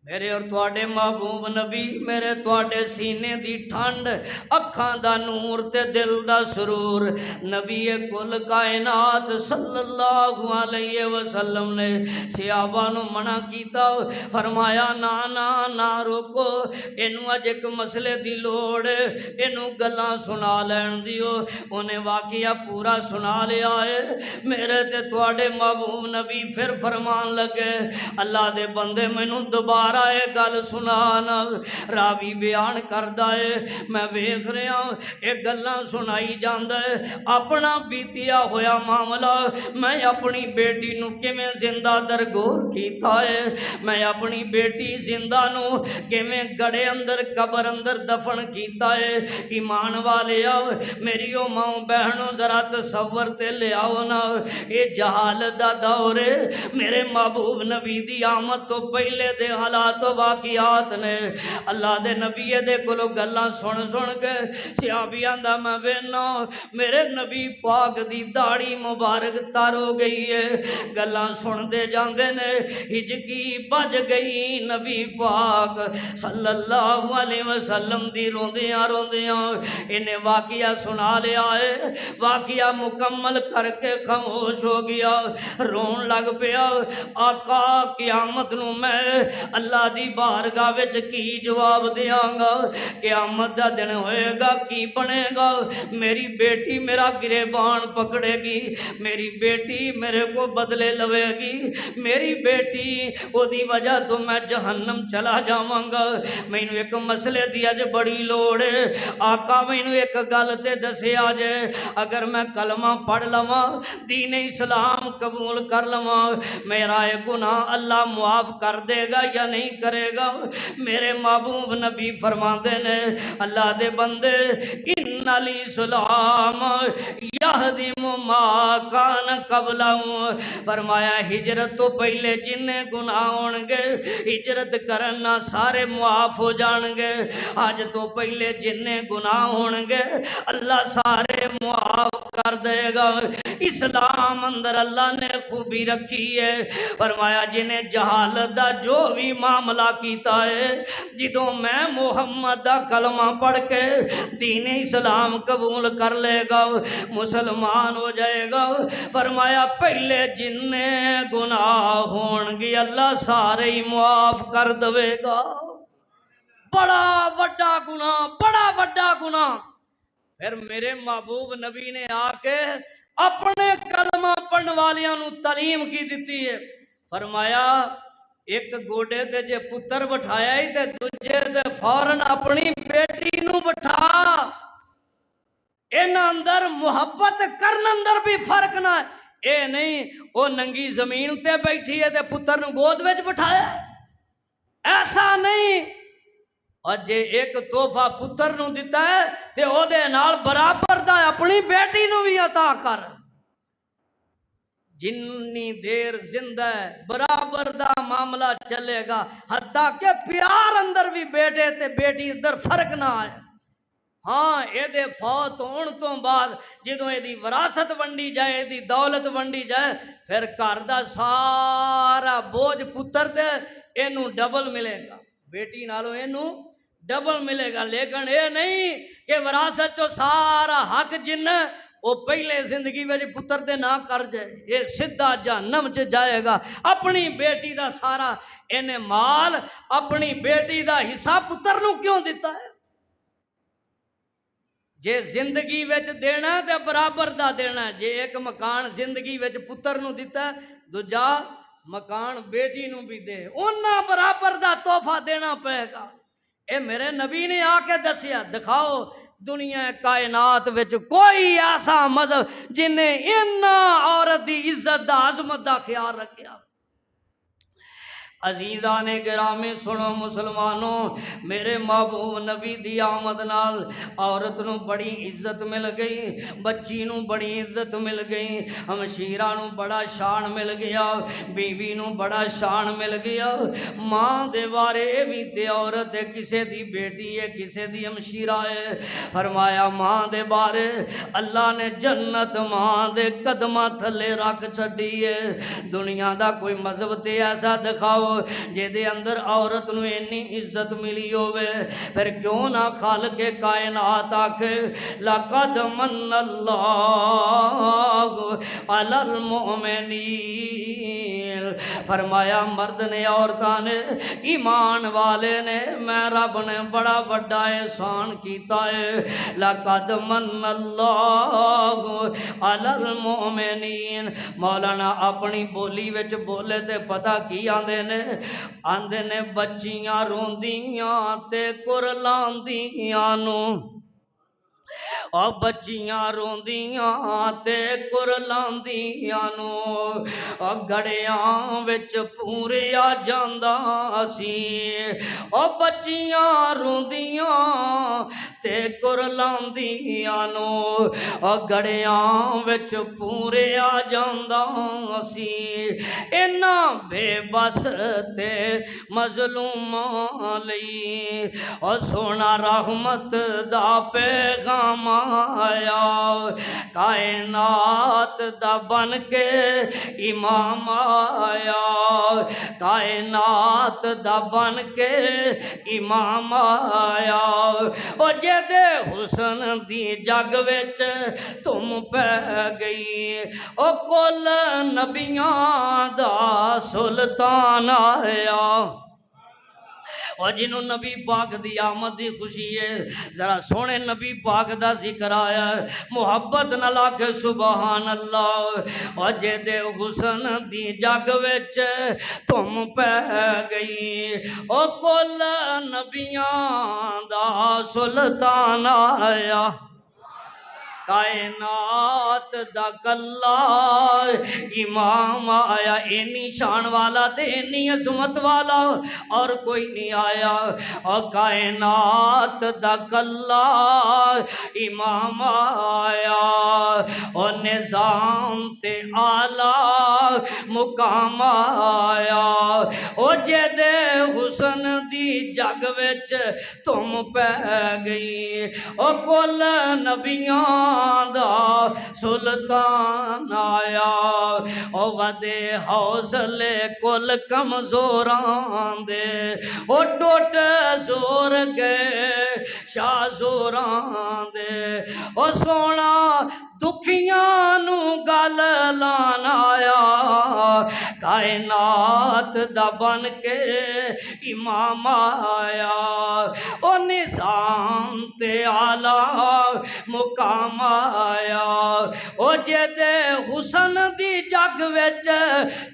میرے اور تواڈے محبوب نبی میرے تواڈے سینے دی ٹھنڈ، اکھاں دا نور تے دل دا سرور، نبی کل کائنات صلی اللہ علیہ وسلم نے صحابہ نو منع کیتا، فرمایا نا نا نا روکو، اینو اج ایک مسئلے دی لوڑ، اینو گلاں سنا لین دیو، انہیں واقعہ پورا سنا لیا ہے۔ میرے تے تواڈے محبوب نبی پھر فرمان لگے اللہ دے بندے مینوں دوبارہ اے گل سنانا، راوی بیان کردا ہے میں ویکھ رہا اے گلاں سنائی جاندا ہے، اپنا بیتیا ہویا معاملہ، میں اپنی بیٹی نو کیویں زندہ درگور کیتا ہے، میں اپنی بیٹی زندہ نو کیویں گڑے اندر قبر اندر دفن کیتا ہے۔ ایمان والیا میری او ماں بہنوں ذرا تصور تے لیاؤ نا، اے جہالت دا دور ہے، میرے محبوب نبی دی آمد تو پہلے دے حالات تو واقعات نے اللہ دے نبی دے کولو گلاں سن سن کے صحابی آندا میں وینا میرے نبی پاک دی داڑھی مبارک تر ہو گئی ہے گلاں سن دے جاندے نے ہجکی بج گئی نبی پاک صلی اللہ علیہ وسلم دی روندیاں روندیاں انہیں واقعہ سنا لیا ہے واقعہ مکمل کر کے خاموش ہو گیا رون لگ پیا آقا قیامت نو میں اللہ دی بارگاہ وچ کی جواب دیاں گا قیامت دا دن ہوئے گا کی بنے گا میری بیٹی میرا گریبان پکڑے گی میری بیٹی میرے کو بدلے لوے گی میری بیٹی او دی وجہ تو میں جہنم چلا جاواں گا مینوں ایک مسئلے دی اج بڑی لوڑ ہے آقا مینوں ایک گل تے دسیا جے اگر میں کلمہ پڑھ لواں دین اسلام قبول کر لواں میرا یہ گناہ اللہ معاف کر دے گا یا نہیں کرے گا میرے محبوب نبی فرماندے نے اللہ دے بندے ان الاسلام یہدم ما کان قبلہ فرمایا ہجرت تو پہلے جن گناہ ہون گے ہجرت کرنا سارے معاف ہو جان گے آج تو پہلے جن گناہ ہون گے اللہ سارے معاف کر دے گا اسلام اندر اللہ نے خوبی رکھی ہے فرمایا جنہیں جہالت دا جو بھی معاملہ کیتا ہے جدوں میں محمد دا کلمہ پڑھ کے دین اسلام قبول کر لے گا مسلمان ہو جائے گا فرمایا پہلے جننے گناہ ہون گی اللہ سارے ہی معاف کر دے گا بڑا وڈا گناہ پھر میرے محبوب نبی نے آ کے اپنے کلمہ پڑھن والیاں نو تعلیم کی دیتی ہے فرمایا ایک گوڑے تے جے پتر بٹھایا ہی تے دوجے تے فوراً اپنی بیٹی نو بٹھا ان اندر محبت کرن اندر بھی فرق نہ اے نہیں او ننگی زمین تے بیٹھی ہے تے پتر نو گود وچ بٹھایا ایسا نہیں اور جے ایک تحفہ پتر نو دیتا ہے تے او دے نال برابر دا اپنی بیٹی نو بھی عطا کر جنی دیر زندہ ہے برابر دا معاملہ چلے گا حتیٰ کہ پیار اندر بھی بیٹے تے بیٹی اندر فرق نہ آئے ہاں اے دے فوت ہون تو بعد جدوں اے دی وراثت ونڈی جائے اے دی دولت ونڈی جائے پھر گھر دا سارا بوجھ پتر تے اینو ڈبل ملے گا بیٹی نالو اینو ڈبل ملے گا لیکن اے نہیں کہ وراثت چو سارا حق جن وہ پہلے زندگی میں پتر دے نہ کر جائے یہ سدھا جہنم چ جائے گا اپنی بیٹی دا سارا انہیں مال اپنی بیٹی دا حصہ پتر نو کیوں دیتا ہے جے زندگی وچ دینا تے برابر دا دینا جے ایک مکان زندگی وچ پتر نو دیتا ہے دوجا مکان بیٹی نو بھی دے انہاں برابر دا تحفہ دینا پائے گا اے میرے نبی نے آ کے دسیا دکھاؤ دنیا کائنات وچ کوئی ایسا مذہب جنہیں انہاں عورت دی عزت دا عظمت دا خیال رکھیا عزیزان گرامی سنو مسلمانوں میرے محبوب نبی دی آمد نال عورت نو بڑی عزت مل گئی بچی نو بڑی عزت مل گئی ہمشیرہ نو بڑا شان مل گیا بیوی نو بڑا شان مل گیا ماں دے بارے بھی تے عورت ہے کسے دی بیٹی ہے کسے دی ہمشیرہ ہے فرمایا ماں دے بارے اللہ نے جنت ماں دے قدمہ تھلے رکھ چھڑی ہے دنیا دا کوئی مذہب تے ایسا دکھاؤ جے دے اندر عورت نو اتنی عزت ملی ہوئے پھر کیوں نہ خالق کائنات آکھے لقد من اللہ علی المؤمنین فرمایا مرد نے عورتاں نے ایمان والے نے میں رب نے بڑا بڑا احسان کیتا ہے لقد من اللہ علی المؤمنین مولانا اپنی بولی وچ بولے تے پتہ کی آندے نے بچیاں روندیاں تے کرلاندیاں نو او بچیاں روندیاں تے کرلاندیاں نو او گڑیاں وچ پوریا جاندا سی او بچیاں روندیاں تے کرلاندیاں نو او گڑیاں وچ پوریا جاندا سی اینا بے بس تے مظلوماں لئی او سونا رحمت دا پیغام آیا کائنات دا بن کے امام آیا کائنات دا بن کے امام آیا او جدے حسن دی جگ وچ تم پہ گئی او کل نبیاں دا سلطان آیا اور جنہوں نبی پاک دی آمد دی خوشی ہے ذرا سونے نبی پاک دا ذکر آیا محبت نہ لاکھ سبحان اللہ اور جدے حسن دی جگ وچ تم پہ گئی او کل نبیاں دا سلطان آیا کائنات دا کلا امام آیا اینی شان والا تے اینی عظمت والا اور کوئی نہیں آیا اور کائنات دا کلا امام آیا اور نظام تے اعلیٰ مقام آیا اور جدے حسن دی جگ وچ تم پہ گئی اور کل نبیاں دا سلطان آیا او ودے حوصلے کل کمزوران دے او ٹوٹ زور گئے شاہ زوران دے او سونا دکھیاں نو گل لان آیا کائنات دا بن کے امام آیا او نظام تے اعلیٰ مقام آیا او جدے حسن دی جگ وچ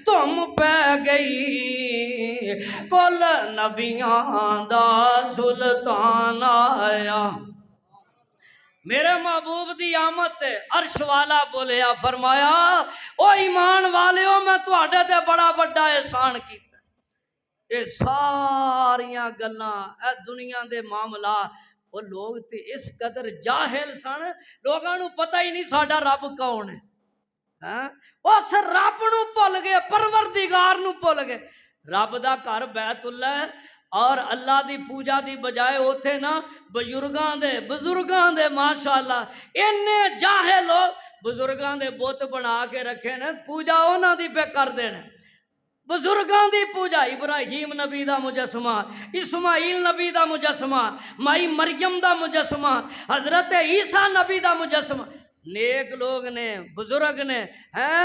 تم پہ گئی کل نبیاں دا سلطان آیا میرے محبوب دی آمد تے عرش والا بولیا فرمایا او ایمان والیو میں تواڈے تے بڑا بڑا احسان کیتا اے ساریاں گلاں اے دنیا دے معاملہ وہ لوگ تے اس قدر جاہل سن لوگاں نو پتہ ہی نہیں ساڈا رب کون ہے اس رب نو بھول گئے پروردگار نو بھول گئے رب دا گھر بیت اللہ ہے اور اللہ دی پوجا دی بجائے اوتھے نا بزرگاں دے ماشاءاللہ اینے جاہل لوگ بزرگاں دے بت بنا کے رکھے نے پوجا انہاں دی پہ کر دینے بزرگاں دی پوجا ابراہیم نبی دا مجسمہ اسماعیل نبی دا مجسمہ مائی مریم دا مجسمہ حضرت عیسیٰ نبی دا مجسمہ نیک لوگ نے بزرگ نے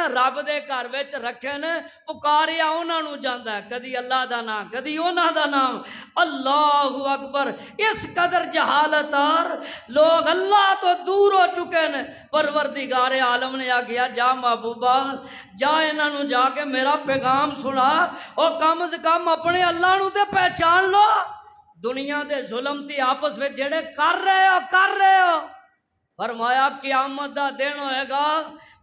رب دے گھر وچ رکھے نے پکاریا انہاں نو جاندا ہے کدی اللہ دا نام کدی انہاں دا نام اللہ اکبر اس قدر جہالت اور لوگ اللہ تو دور ہو چکے نے پروردگار عالم نے آگیا جا محبوبہ جا انہاں نو جا کے میرا پیغام سنا اور کم از کم اپنے اللہ نو تے پہچان لو دنیا دے ظلم تی آپس میں جڑے کر رہے ہو فرمایا قیامت دا دن ہوئے گا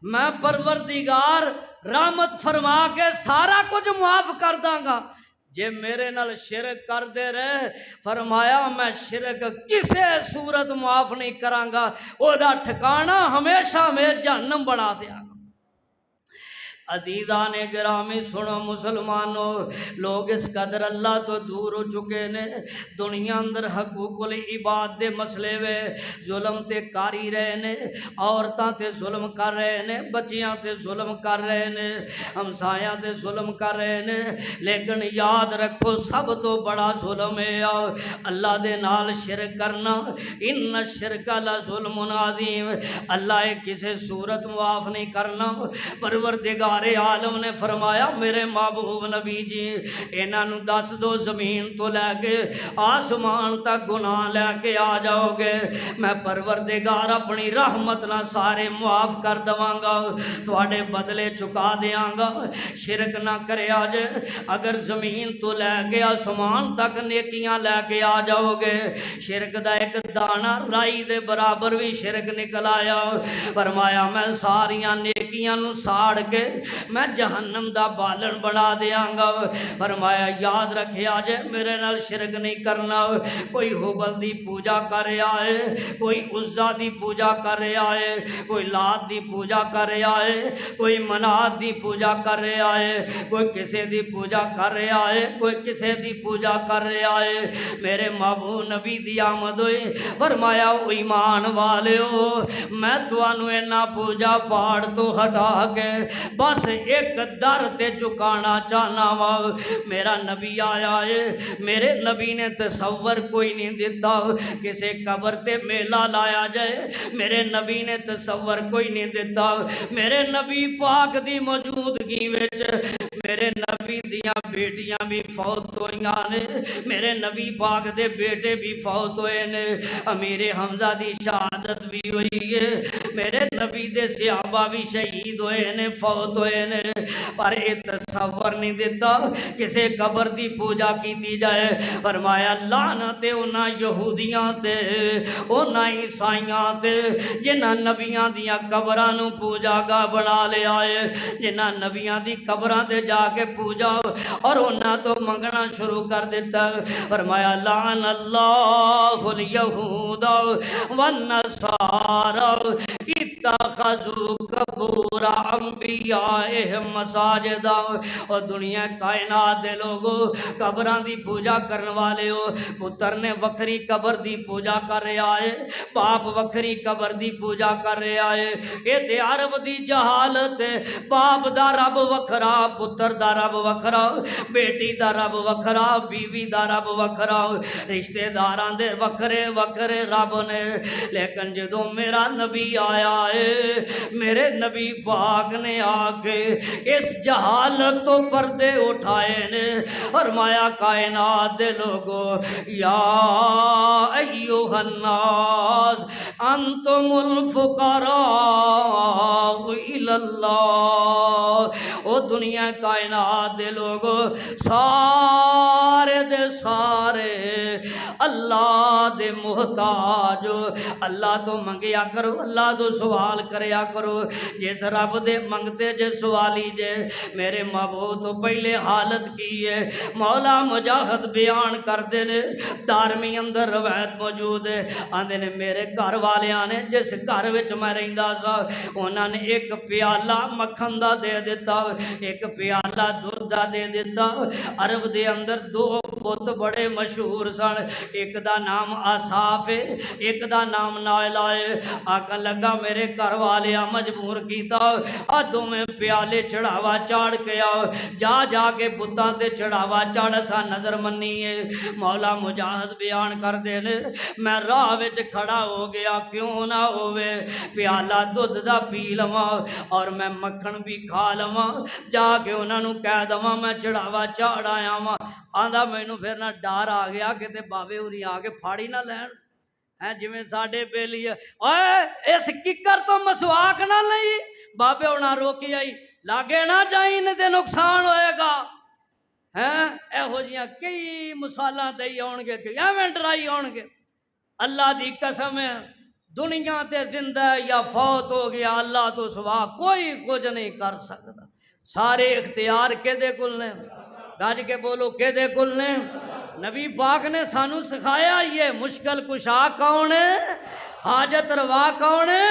میں پروردگار رحمت فرما کے سارا کچھ معاف کر داں گا جے میرے نال شرک کر دے رہے فرمایا میں شرک کسے صورت معاف نہیں کراں گا او دا ٹھکانہ ہمیشہ میں جہنم بنا دیا گا عزیزان گرامی سنو مسلمانوں لوگ اس قدر اللہ تو دور ہو چکے نے دنیا اندر حقوق العباد دے مسئلے وے ظلم تے کاری رہے نے عورتاں تے ظلم کر رہے نے بچیاں تے ظلم کر رہے نے ہمسایاں تے ظلم کر رہے نے لیکن یاد رکھو سب تو بڑا ظلم ہے اللہ دے نال شرک کرنا ان الشرک لظلم عظیم اللہ کسی صورت معاف نہیں کرنا پروردگار پروردگار عالم نے فرمایا میرے محبوب نبی جی انہاں نوں دس دو زمین تو لے کے آسمان تک گناہ لے کے آ جاؤ گے میں پروردگار اپنی رحمت نہ سارے معاف کر دواں گا تواڈے بدلے چکا دیاں گا شرک نہ کرے آج اگر زمین تو لے کے آسمان تک نیکیاں لے کے آ جاؤ گے شرک دا ایک دانہ رائی دے برابر بھی شرک نکل آیا فرمایا میں ساریاں نیکیاں نو ساڑ کے میں جہنم دا بالن بنا دیاں گا فرمایا یاد رکھے آج میرے نال شرک نہیں کرنا کوئی حبل دی پوجا کر آئے کوئی عزا دی پوجا کر آئے کوئی لات دی پوجا کر آئے کوئی منات دی پوجا کر آئے کوئی کسے دی پوجا کر آئے کوئی کسے دی پوجا کر آئے میرے محبوب نبی دی آمد ہوئی فرمایا ایمان والے ہو میں توانو اینا پوجا پاڑ تو ہٹا کے بس ایک در تے چکانا چاہنا وا میرا نبی آیا ہے میرے نبی نے تصور کوئی نہیں دیتا کسے قبر تے میلہ لایا جائے میرے نبی نے تصور کوئی نہیں دیتا میرے نبی پاک دی موجودگی وچ میرے نبی دیاں بیٹیاں بھی فوت ہوئیاں نے میرے نبی پاک دے بیٹے بھی فوت ہوئے نے امیر حمزہ دی شہادت بھی ہوئی ہے میرے نبی دے صحابہ بھی شہید ہوئے نے فوت ہوئے نے پر یہ تصور نہیں دیتا کسے قبر دی پوجا کیتی جائے فرمایا لعنت انہاں یہودیاں تے انہاں عیسائیاں تے جنہاں نبیاں دیاں قبراں نو پوجا گاہ بنا لے آئے جنہاں نبیاں دی قبراں تے جا کے پوجا اور انہاں تو منگنا شروع کر دیتا فرمایا لعن اللہ الیہود والنصارى اتخذوا قبور انبیائہم مساجدا اور دنیا کائنات دے لوگو قبران دی پوجا کرنے والے ہو پتر نے وکری قبر دی پوجا کر رہے آئے باپ وکری قبر دی پوجا کر رہے آئے یہ تے عرب دی جہالت ہے باپ دا رب وکھرا پتر دا رب وکھرا بیٹی دا رب وکھرا بیوی دا رب وکھرا رشتہ داران دے وکھرے وکھرے رب نے لیکن جدوں میرا نبی آیا ہے میرے نبی پاک نے آ کے اس جہالت تو پردے اٹھائے نے فرمایا کائنات دے لوگو یا ایوہ الناس انتم الفقراء الاللہ او دنیا کائنات دے لوگو سارے دے سارے اللہ دے محتاج اللہ تو منگیا کرو اللہ تو سوال کریا کرو جس رب دے منگتے جے سوالی جے میرے محبوب تو پہلے حالت کی ہے مولا مجاہد بیان کر دے نے دارمی اندر روایت موجود ہے آندے نے میرے گھر والیاں نے جس گھر وچ میں رہندا سا انہاں نے ایک پیالہ مکھن دا دے دیتا ایک پیالہ دودھ دا دے دیتا عرب دے اندر دو بت بڑے مشہور سن ایک دا نام آصاف ہے ایک دا نام نائلہ ہے آقا لگا میرے گھر والیاں مجبور کیتا دو میں پیالے چڑھاوا چاڑ کے آؤ جا جا کے بتاں تے چڑھاوا چاڑ سا نظر منی ہے مولا مجاہد بیان کر دینے میں راہ وچ کھڑا ہو گیا کیوں نہ ہوئے پیالہ دودھ دا پی لواں اور میں مکھن بھی کھا لواں جا کے انہاں نوں کہہ دواں میں چڑھاوا چاڑ آیا واں آندا مینوں پھر نہ ڈر آ گیا کہ بابے ہوری آ کے پھاڑی نہ لین جویں ساڈے بیلی اوئے اس ککر تو مسواک نہ لئی بابے ہونا روکی آئی لاگے نہ جائیں تے نقصان ہوئے گا ایہو جیاں کئی مثالاں دئی آن گے کہ ایویں ڈرائی آن گے اللہ دی قسم ہے دنیا تے زندہ یا فوت ہو گیا اللہ تو سوا کوئی کچھ نہیں کر سکتا سارے اختیار کے دے کل نے گاج کے بولو کے دے کل نے نبی پاک نے سانو سکھایا یہ مشکل کشا کون ہے حاجت روا کون ہے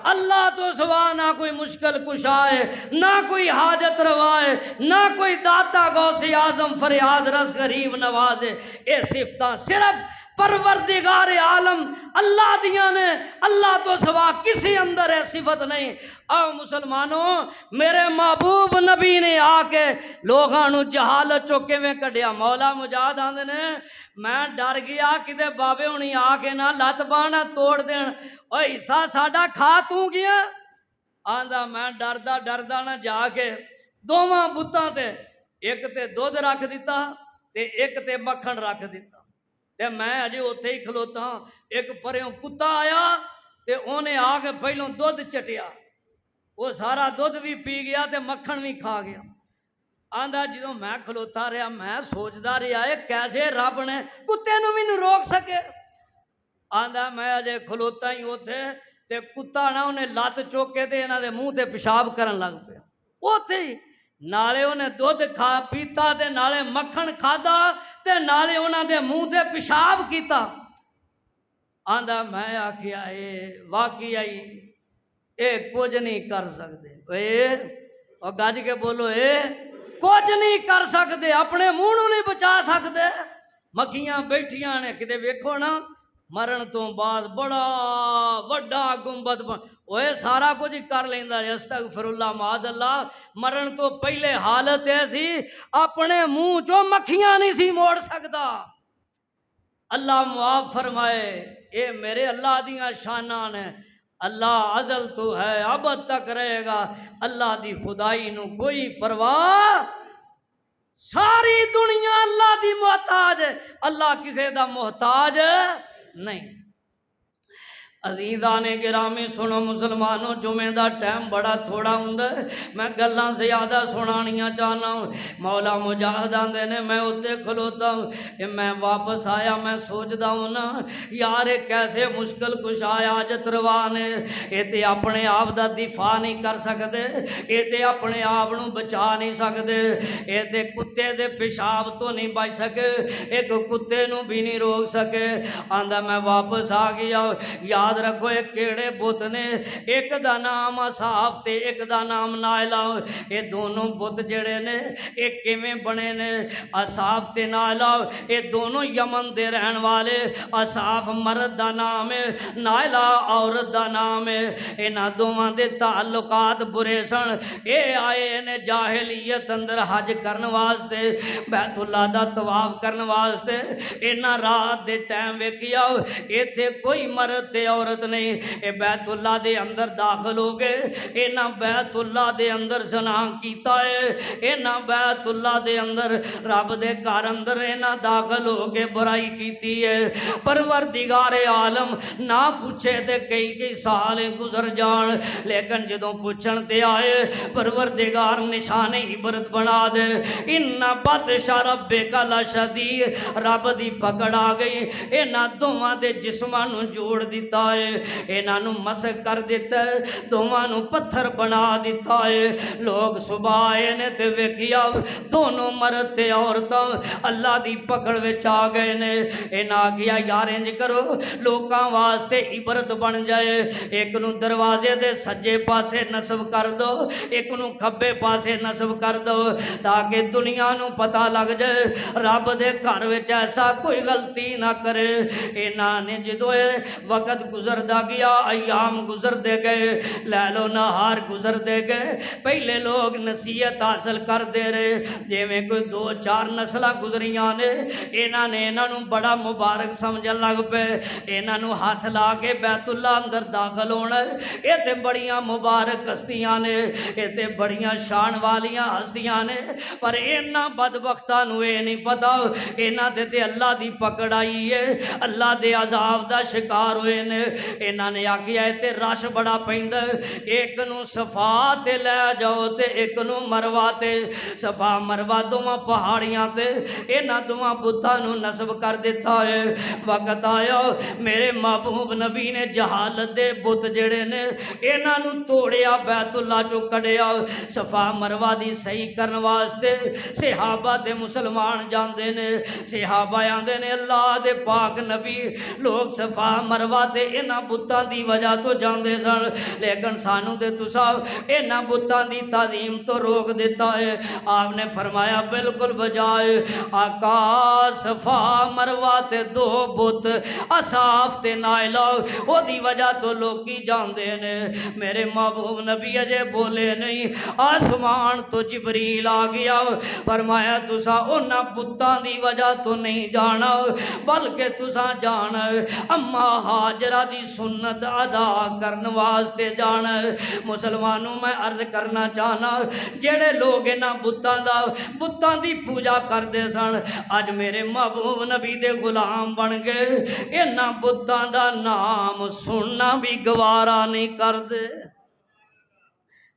اللہ تو سوا نہ کوئی مشکل کشا ہے نہ کوئی حاجت روا ہے نہ کوئی داتا غوث اعظم فریاد رس غریب نواز ہے اے صفتاں صرف پروردگار عالم اللہ دیاں نے اللہ تو سوا کسی اندر ہے صفت نہیں آؤ مسلمانوں میرے محبوب نبی نے آ کے لوگاں جہالت چوکے میں کڈیا مولا مجاہد آندے نے میں ڈر گیا کدے بابے ہونی آ کے نہ لت باہ نہ توڑ دین اوے حصہ ساڈا کھا تو گیا آندا میں ڈردا ڈردا نہ جا کے دوواں بتاں تے ایک تے دودھ رکھ دیتا تے ایک تے مکھن رکھ دیتا تے میں اجے اوتھے ہی کھلوتا ہاں، ایک پریوں کتا آیا تے اونے آ کے پہلوں دودھ چٹیا، وہ سارا دودھ بھی پی گیا تے مکھن بھی کھا گیا۔ آندا جدوں میں کھلوتا رہا میں سوچدا رہا ہے کیسے رب نے کتے نوں مینوں روک سکے۔ آندا میں اجے کھلوتا ہی اوتھے تے کتا نہ انہیں لت چوک کے تے انہاں دے منہ تے پیشاب کرن لگ پیا اوتھے ہی، نالے انہیں دودھ کھا پیتا تے نالے مکھن کھادا تے نالے انہاں دے منہ تے پیشاب کیتا۔ آندا میں آکھیا اے واقعی اے کچھ نہیں کر سکدے، اے اور گج کے بولو اے کچھ نہیں کر سکدے، اپنے منہ نوں نہیں بچا سکدے۔ مکھیاں بیٹھیاں نے کتے ویکھو نا مرن تو بعد بڑا وڈا گنبد اوے سارا کچھ کر لیندا، استغفر اللہ معاذ اللہ، مرن تو پہلے حالت ایسی اپنے منہ چوں مکھیاں نہیں سی موڑ سکدا۔ اللہ معاف فرمائے، اے میرے اللہ دیاں شاناں نے، اللہ ازل تو ہے ابد تک رہے گا، اللہ دی خدائی نو کوئی پرواہ، ساری دنیا اللہ دی محتاج ہے، اللہ کسے دا محتاج نہیں۔ عزیزان گرامی سنو مسلمانوں، جمعے دا ٹائم بڑا تھوڑا ہوندا ہے، میں گلاں زیادہ سنانیاں چاہنا ہوں۔ مولا مجاہد آندے نے میں اتنے کھلوتا ہوں، میں واپس آیا میں سوچدا ہوں نا یار کیسے مشکل کشا حاجت روا نے، اے تے اپنے آپ دا دفاع نہیں کر سکدے، اے تے اپنے آپ نو بچا نہیں سکدے، اے تے کتے دے پیشاب تو نہیں بچ سکے، ایک کتے نو بھی نہیں روک سکے۔ آندا میں واپس آ گیا، یاد رکھو ایک کیڑے بت نے، ایک دا نام اصحاف تے ایک دا نام نائلہ، اے دونوں بت جڑے نے ایک کیویں بنے نے، اصحاف تے نائلہ اے دونوں یمن دے رہن والے، اصحاف مرد دا نام ہے، نائلہ عورت دا نام ہے، انہاں دوواں دے تعلقات برے سن، اے آئے نے جاہلیت اندر حج کرن واسطے، بیت اللہ دا طواف کرن واسطے، انہاں رات دے ٹائم ویکھیا ایتھے کوئی مرد تے عورت نہیں، اے بیت اللہ دے اندر داخل ہو گئے، اینا بیت اللہ دے اندر زنا کیتا ہے، اینا بیت اللہ دے اندر رب دے گھر اندر اینا داخل ہو کے برائی کیتی ہے۔ پروردگار عالم نہ پوچھے تے کئی سال گزر جان، لیکن جدوں پوچھن تے آئے پروردگار نشان عبرت بنا دے، ان بطش ربک لشدید، رب دی پکڑ آ گئی، اینا دوواں دے جسماں نو جوڑ دیتا ہے، انہاں نو مسک کر دیتا ہے، دوواں نو پتھر بنا دیتا ہے۔ لوگ صبح آئے نے تے ویکھیا دونوں مرد تے عورتاں اللہ دی پکڑ وچ آ گئے نے، انہاں کیا یار انج کرو لوکاں واسطے عبرت بن جائے، ایک نو دروازے دے سجے پاسے نصب کر دو، ایک نو کھبے پاسے نصب کر دو، تاکہ دنیا نو پتہ لگ جائے رب دے گھر وچ ایسا کوئی غلطی نہ کرے۔ انہاں نے جدوں وقت گزردا گیا، ایام گزرتے گئے، لیل و نہار گزرتے گئے، پہلے لوگ نصیحت حاصل کر دے رہے، جے میں کوئی 2-4 نسلاں گزریاں نے انہاں نو بڑا مبارک سمجھن لگ پے، انہاں نو ہاتھ لا کے بیت اللہ اندر داخل ہونا، اے تے بڑیاں مبارک ہستیاں نے، اے تے بڑیاں شان والیاں ہستیاں نے، پر انہاں بدبختاں نو اے نہیں پتا انہاں تے اللہ دی پکڑ آئی ہے، اللہ دے عذاب دا شکار ہوئے نے۔ انہاں نے آکھیا تے رش بڑا پیندا، ایک نو صفا تے لے جاؤ تے ایک نو مروہ تے، صفا مروہ دوواں پہاڑیاں تے انہاں دوواں بتاں نو نصب کر دیتا ہے۔ وقت آیا میرے محبوب نبی نے جہالت دے بت جڑے نے انہاں نو توڑیا، بیت اللہ چوں کڈیا، صفا مروہ دی صحیح کرن واسطے صحابہ تے مسلمان جاندے نے، صحابہ آندے نے اللہ دے پاک نبی لوگ صفا مروہ تے انہاں بتاں دی وجہ تو جاندے سن، لیکن سانو تے تساں انہاں بتاں دی تعظیم تو روک دیتا ہے۔ آپ نے فرمایا بالکل بجائے، آقا صفا مروہ تے 2 بت اصحاف تے نائلہ او دی وجہ تو لوکی جاندے نے، میرے محبوب نبی اجے بولے نہیں، آسمان تو جبریل آ گیا، فرمایا تساں انہاں بتاں دی وجہ تو نہیں جانا بلکہ تساں جانا اما ہاجرہ دی سنت ادا کرن واسطے جانا ہے۔ مسلمانوں میں عرض کرنا چاہنا جڑے لوگ انہاں بتاں دی پوجا کردے سن اج میرے محبوب نبی دے غلام بن گئے، انہاں بتاں دا نام سننا بھی گوارا نہیں کردے۔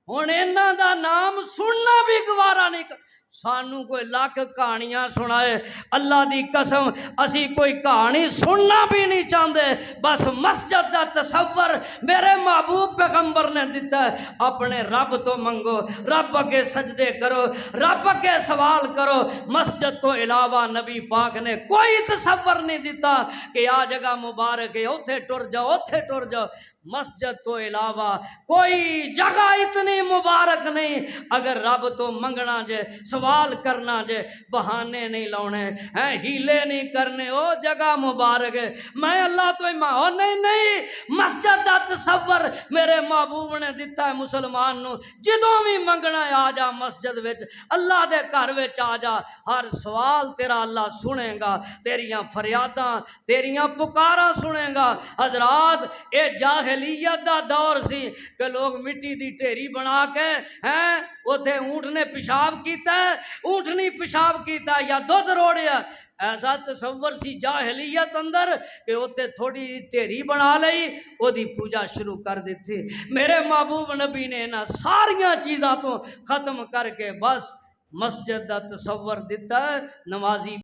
ہن انہاں دا نام سننا بھی گوارا نہیں کر سانو کوئی لاکھ کہانیاں سنائے، اللہ دی قسم اسی کوئی کہانی سننا بھی نہیں چاہتے۔ بس مسجد دا تصور میرے محبوب پیغمبر نے دیتا ہے، اپنے رب تو منگو، رب اگے سجدے کرو، رب اگے سوال کرو۔ مسجد تو علاوہ نبی پاک نے کوئی تصور نہیں دیتا کہ آ جگہ مبارک ہے اوتھے ٹر جاؤ اوتھے ٹر جاؤ۔ مسجد تو علاوہ کوئی جگہ اتنی مبارک نہیں۔ اگر رب تو منگنا جے، سوال کرنا جے، بہانے نہیں لاؤنے ہیں، ہیلے نہیں کرنے، او جگہ مبارک ہے میں اللہ تو نہیں مسجد دا تصور میرے محبوب نے دیتا ہے مسلمان نو۔ جدوں بھی منگنا ہے آ جا مسجد وچ، اللہ دے گھر وچ آ جا، ہر سوال تیرا اللہ سنے گا، تیریاں فریاداں تیریاں پکاراں سنے گا۔ حضرات اے جاہلیت دا دور سی کہ لوگ مٹی دی ڈھیری بنا کے ہیں اوتھے اونٹ نے پیشاب کیتا ہے، اونٹنی پیشاب کیتا ہے یا دودھ روڑیا، ایسا تصور سی جاہلیت اندر کہ اوتے تھوڑی ڈھیری بنا لئی او دی پوجا شروع کر دیتی۔ میرے محبوب نبی نے انہاں ساریاں چیزاں تو ختم کر کے بس مسجد دا تصور دیتا ہے، نمازی